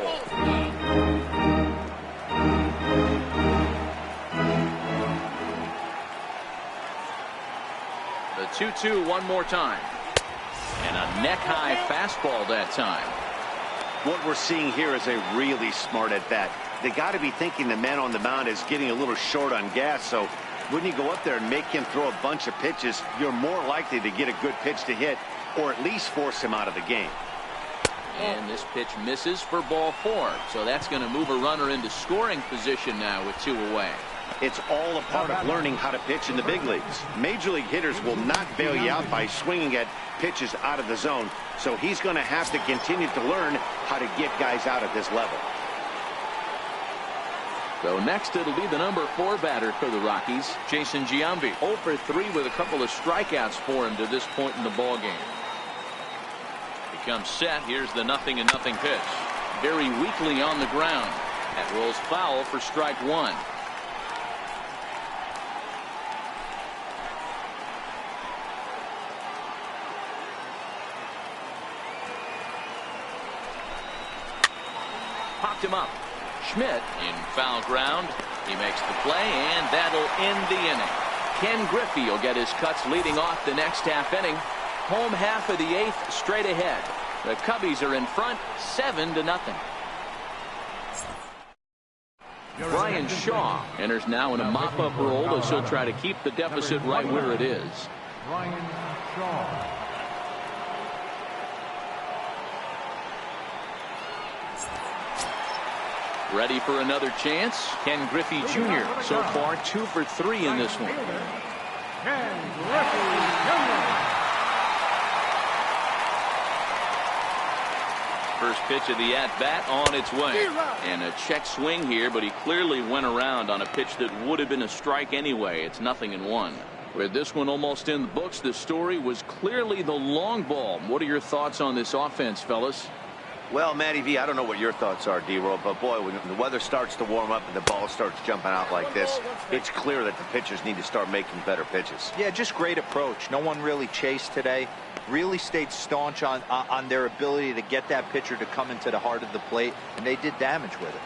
S1: The 2-2 one more time. And a neck-high fastball that time.
S2: What we're seeing here is a really smart at bat. They got to be thinking the man on the mound is getting a little short on gas, so when you go up there and make him throw a bunch of pitches, you're more likely to get a good pitch to hit, or at least force him out of the game.
S1: And this pitch misses for ball 4, so that's going to move a runner into scoring position now with 2 away.
S2: It's all a part of learning how to pitch in the big leagues. Major league hitters will not bail you out by swinging at pitches out of the zone, so he's going to have to continue to learn how to get guys out at this level.
S1: So next it'll be the number 4 batter for the Rockies, Jason Giambi. 0 for 3 with a couple of strikeouts for him to this point in the ball game. He comes set. Here's the 0-0 pitch. Very weakly on the ground. That rolls foul for strike 1. Popped him up. Schmidt in foul ground. He makes the play, and that'll end the inning. Ken Griffey will get his cuts leading off the next half inning. Home half of the 8th straight ahead. The Cubbies are in front 7-0. Brian Shaw enters now in a mop-up role as he'll try to keep the deficit right where it is.
S4: Brian Shaw.
S1: Ready for another chance. Ken Griffey Jr. so far 2 for 3 in this one.
S4: Ken Griffey Jr.
S1: First pitch of the at-bat on its way. And a check swing here, but he clearly went around on a pitch that would have been a strike anyway. It's 0-1. With this one almost in the books, the story was clearly the long ball. What are your thoughts on this offense, fellas?
S2: Well, Matty V, I don't know what your thoughts are, D-Roll, but boy, when the weather starts to warm up and the ball starts jumping out like this, it's clear that the pitchers need to start making better pitches.
S3: Yeah, just great approach. No one really chased today. Really stayed staunch on their ability to get that pitcher to come into the heart of the plate, and they did damage with it.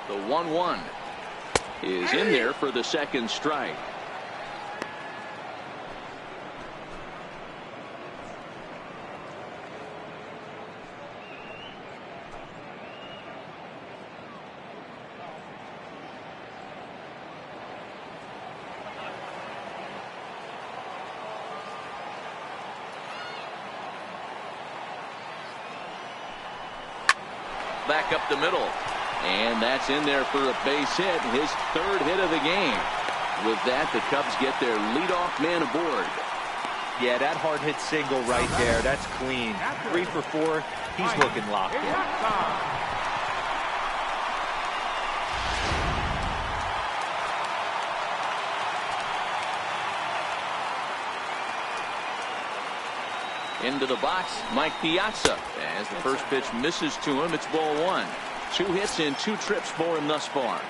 S1: The 1-1 is in there for the second strike. Back up the middle. And that's in there for a base hit, his third hit of the game. With that, the Cubs get their leadoff man aboard.
S3: Yeah, that hard hit single right there, that's clean. 3 for 4, he's looking locked in.
S1: Into the box, Mike Piazza. As the first pitch misses to him, it's ball 1. 2 hits and 2 trips for him thus far.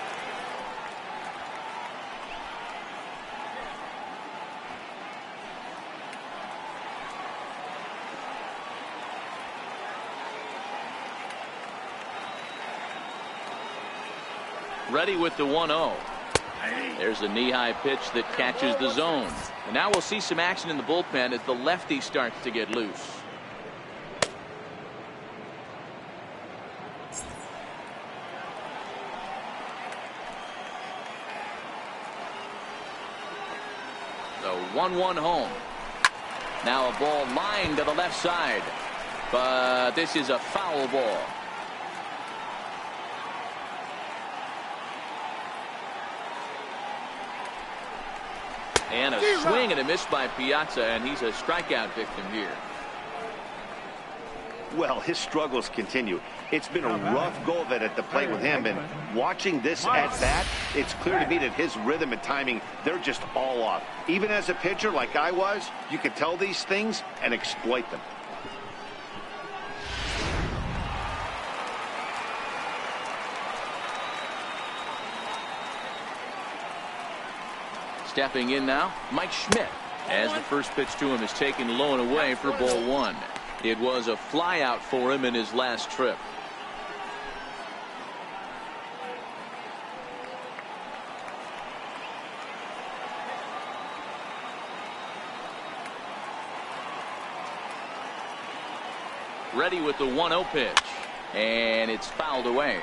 S1: Ready with the 1-0. There's a knee-high pitch that catches the zone. And now we'll see some action in the bullpen as the lefty starts to get loose. The 1-1 home. Now a ball lined to the left side. But this is a foul ball. And a swing and a miss by Piazza, and he's a strikeout victim here.
S2: Well, his struggles continue. It's been a rough go of it at the plate with him, and watching this at bat, it's clear to me that his rhythm and timing, they're just all off. Even as a pitcher like I was, you could tell these things and exploit them.
S1: Stepping in now, Mike Schmidt, as the first pitch to him is taken low and away for ball 1. It was a fly out for him in his last trip. Ready with the 1-0 pitch, and it's fouled away.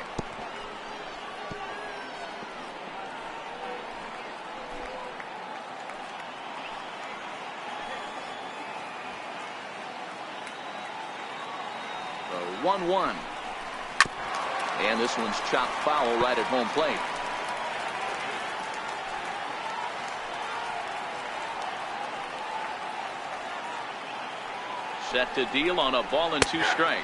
S1: The 1-1. And this one's chopped foul right at home plate. Set to deal on a ball and 2 strikes.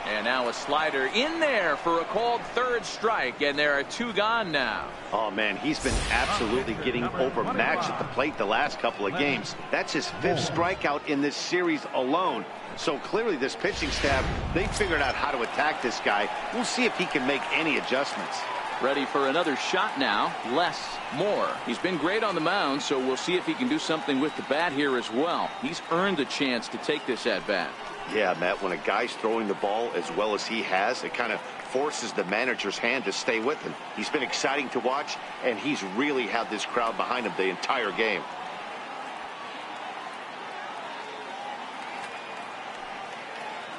S1: And now a slider in there for a called third strike, and there are 2 gone now.
S2: Oh man, he's been absolutely getting overmatched at the plate the last couple of games. That's his 5th strikeout in this series alone. So clearly this pitching staff, they figured out how to attack this guy. We'll see if he can make any adjustments.
S1: Ready for another shot now. Less, more. He's been great on the mound, so we'll see if he can do something with the bat here as well. He's earned a chance to take this at bat.
S2: Yeah, Matt, when a guy's throwing the ball as well as he has, it kind of forces the manager's hand to stay with him. He's been exciting to watch, and he's really had this crowd behind him the entire game.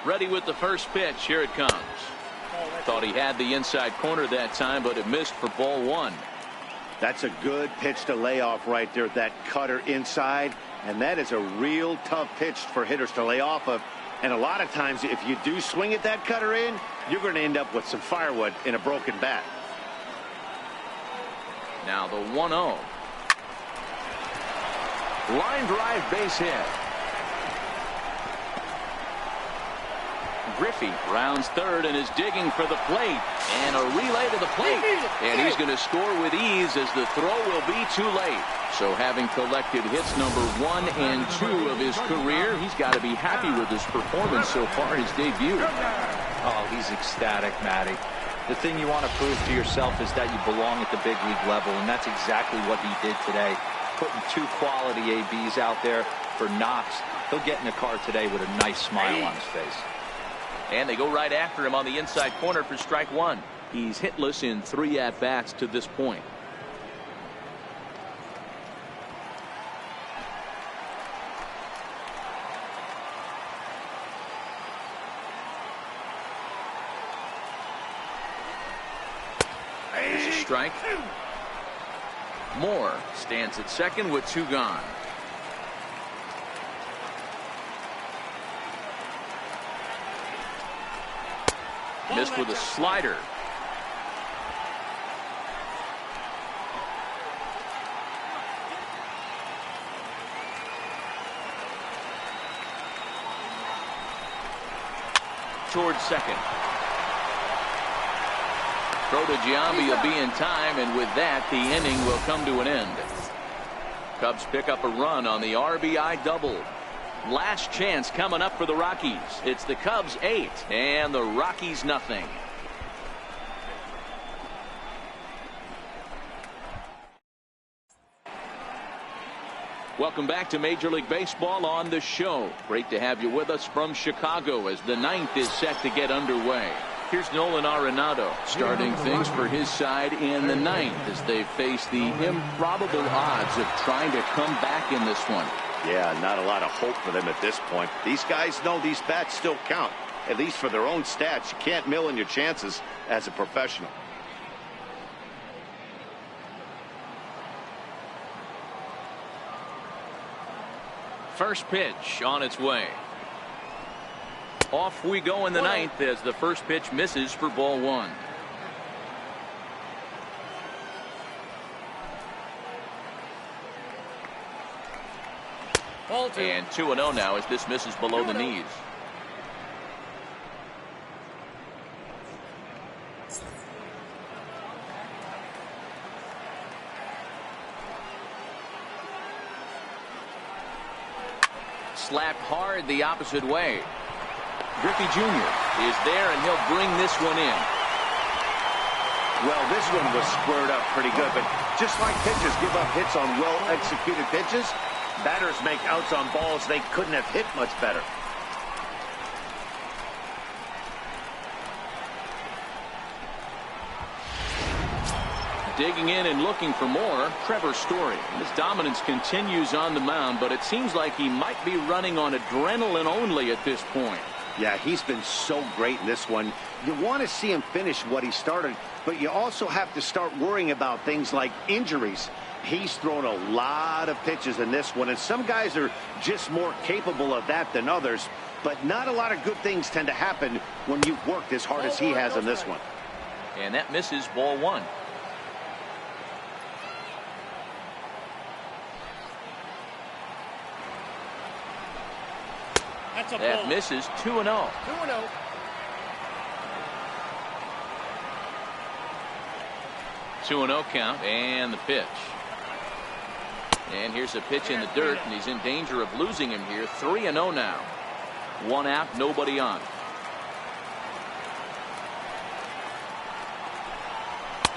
S1: Ready with the first pitch. Here it comes. Thought he had the inside corner that time, but it missed for ball 1.
S2: That's a good pitch to lay off right there, that cutter inside. And that is a real tough pitch for hitters to lay off of. And a lot of times, if you do swing at that cutter in, you're going to end up with some firewood in a broken bat.
S1: Now the 1-0. Line drive base hit. Griffey rounds third and is digging for the plate. And a relay to the plate. And he's going to score with ease as the throw will be too late. So having collected hits number 1 and 2 of his career, he's got to be happy with his performance so far his debut.
S3: Oh, he's ecstatic, Matty. The thing you want to prove to yourself is that you belong at the big league level, and that's exactly what he did today. Putting 2 quality ABs out there for Knox. He'll get in the car today with a nice smile on his face.
S1: And they go right after him on the inside corner for strike 1. He's hitless in 3 at-bats to this point. There's a strike. Moore stands at second with 2 gone. Missed with a slider. Towards second. Throw to Giambi will be in time, and with that, the inning will come to an end. Cubs pick up a run on the RBI double. Last chance coming up for the Rockies. It's the Cubs 8 and the Rockies nothing. Welcome back to Major League Baseball on the show. Great to have you with us from Chicago as the 9th is set to get underway. Here's Nolan Arenado starting things for his side in the 9th as they face the improbable odds of trying to come back in this one.
S2: Yeah, not a lot of hope for them at this point. These guys know these bats still count, at least for their own stats. You can't mill in your chances as a professional.
S1: First pitch on its way. Off we go in the 9th as the first pitch misses for ball 1. And 2-0 now as this misses below the knees. Slapped hard the opposite way. Griffey Jr. is there, and he'll bring this one in.
S2: Well, this one was squared up pretty good, but just like pitchers give up hits on well-executed pitches, batters make outs on balls they couldn't have hit much better.
S1: Digging in and looking for more, Trevor Story. His dominance continues on the mound, but it seems like he might be running on adrenaline only at this point.
S2: Yeah, he's been so great in this one. You want to see him finish what he started, but you also have to start worrying about things like injuries. He's thrown a lot of pitches in this one, and some guys are just more capable of that than others, but not a lot of good things tend to happen when you've worked as hard as he has in this one.
S1: And that misses ball 1. That misses 2-0. 2-0 count and the pitch. And here's a pitch in the dirt, and he's in danger of losing him here. 3-0 now. 1 out, nobody on.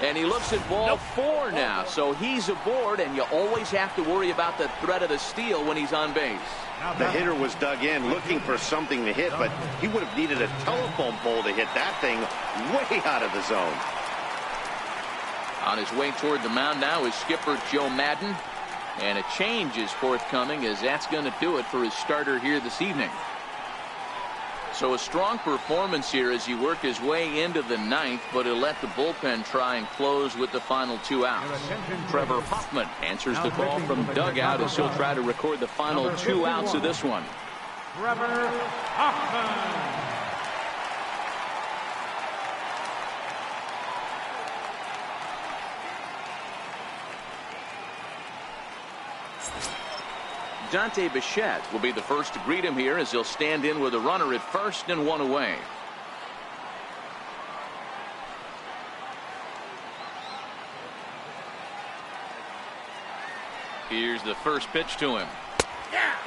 S1: And he looks at ball 4 now, so he's aboard, and you always have to worry about the threat of the steal when he's on base.
S2: The hitter was dug in looking for something to hit, but he would have needed a telephone pole to hit that thing way out of the zone.
S1: On his way toward the mound now is skipper Joe Madden, and a change is forthcoming as that's going to do it for his starter here this evening. So a strong performance here as he worked his way into the 9th, but he'll let the bullpen try and close with the final 2 outs. Trevor Hoffman answers the call from dugout as he'll try to record the final 2 outs of this one.
S4: Trevor Hoffman.
S1: Dante Bichette will be the first to greet him here as he'll stand in with a runner at first and one away. Here's the first pitch to him.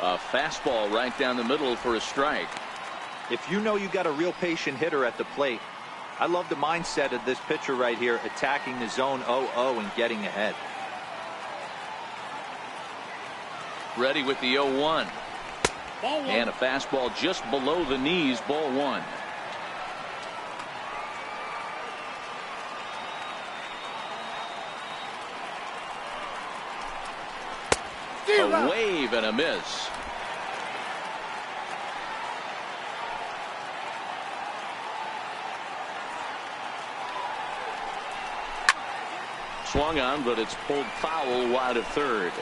S1: A fastball right down the middle for a strike.
S3: If you know you got a real patient hitter at the plate, I love the mindset of this pitcher right here, attacking the zone 0-0 and getting ahead.
S1: Ready with the 0-1. And a fastball just below the knees, ball one. A wave and a miss. Swung on, but it's pulled foul wide of third.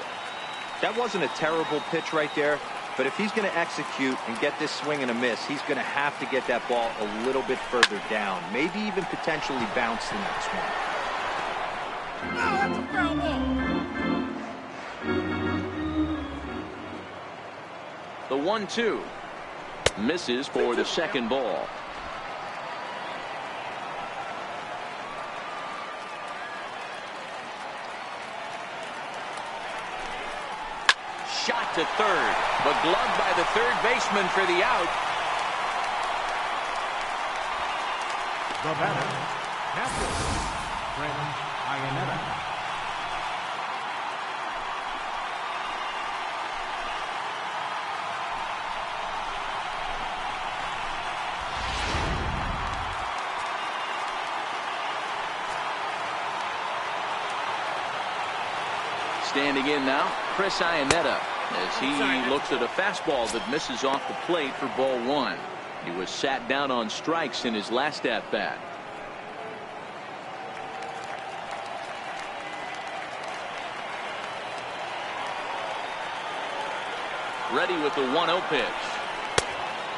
S3: That wasn't a terrible pitch right there, but if he's going to execute and get this swing and a miss, he's going to have to get that ball a little bit further down, maybe even potentially bounce the next one.
S5: Oh, that's a foul ball.
S1: The 1-2 misses for the second ball. Shot to third, but gloved by the third baseman for the out.
S4: The batter, captain, French Iannetta.
S1: Standing in now, Chris Iannetta, as he looks at a fastball that misses off the plate for ball one. He was sat down on strikes in his last at bat. Ready with the 1-0 pitch.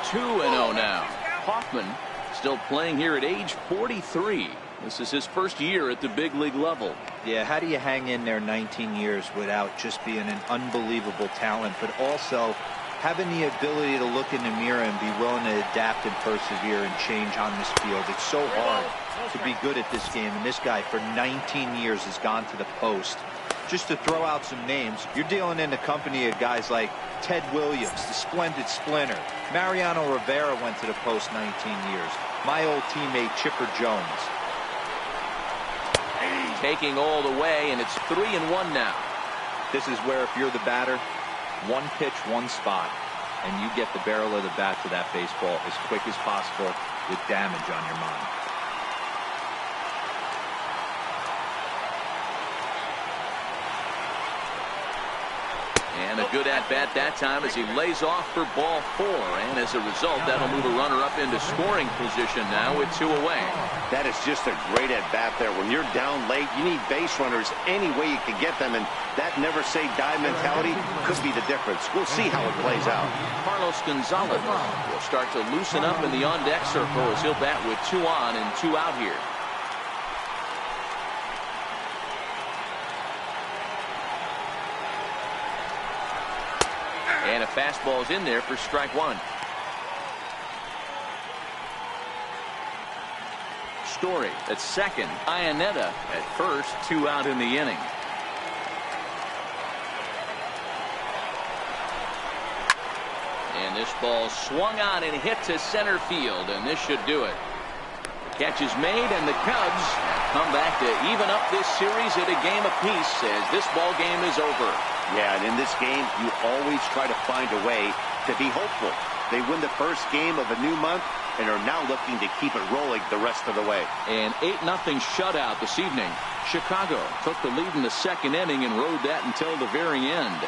S1: 2-0 now. Hoffman still playing here at age 43. This is his first year at the big league level.
S3: Yeah, how do you hang in there 19 years without just being an unbelievable talent, but also having the ability to look in the mirror and be willing to adapt and persevere and change on this field? It's so hard to be good at this game, and this guy for 19 years has gone to the post. Just to throw out some names, you're dealing in the company of guys like Ted Williams, the splendid splinter. Mariano Rivera went to the post 19 years. My old teammate Chipper Jones.
S1: Taking all the way, and it's 3-1 now.
S3: This is where if you're the batter, one pitch, one spot, and you get the barrel of the bat to that baseball as quick as possible with damage on your mind.
S1: And a good at-bat that time as he lays off for ball four. And as a result, that'll move a runner up into scoring position now with two away.
S2: That is just a great at-bat there. When you're down late, you need base runners any way you can get them. And that never-say-die mentality could be the difference. We'll see how it plays out.
S1: Carlos Gonzalez will start to loosen up in the on-deck circle as he'll bat with 2 on and 2 out here. And a fastball is in there for strike one. Story at second. Iannetta at first. 2 out in the inning. And this ball swung on and hit to center field, and this should do it. The catch is made, and the Cubs have come back to even up this series at a game apiece as this ball game is over.
S2: Yeah, and in this game, you always try to find a way to be hopeful. They win the first game of a new month and are now looking to keep it rolling the rest of the way.
S1: An 8-0 shutout this evening. Chicago took the lead in the second inning and rode that until the very end.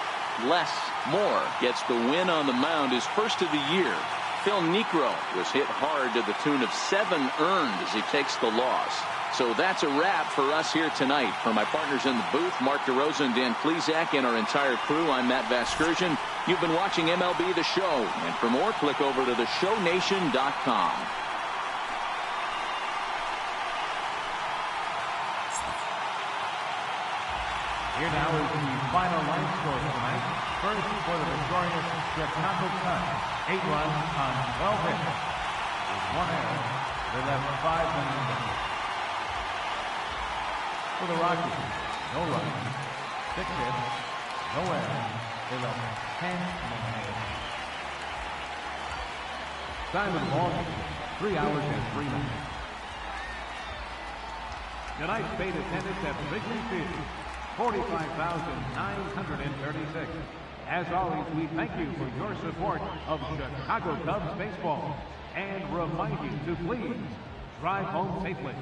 S1: Les Moore gets the win on the mound, his first of the year. Phil Niekro was hit hard to the tune of 7 earned as he takes the loss. So that's a wrap for us here tonight. For my partners in the booth, Mark DeRosa and Dan Plesac, and our entire crew, I'm Matt Vasgersian. You've been watching MLB The Show. And for more, click over to theshownation.com.
S4: Here now is the final line score tonight. First for the victorious Chicago Cubs, 8 runs on 12 hits. With 1 error, they left 5 men on base. For the Rockies, no runs, 6 hits, no errors, they left 10 men on base. Simon Morgan, 3 hours and 3 minutes. Tonight's paid attendance at Wrigley Field, 45,936. As always, we thank you for your support of Chicago Cubs baseball and remind you to please drive home safely.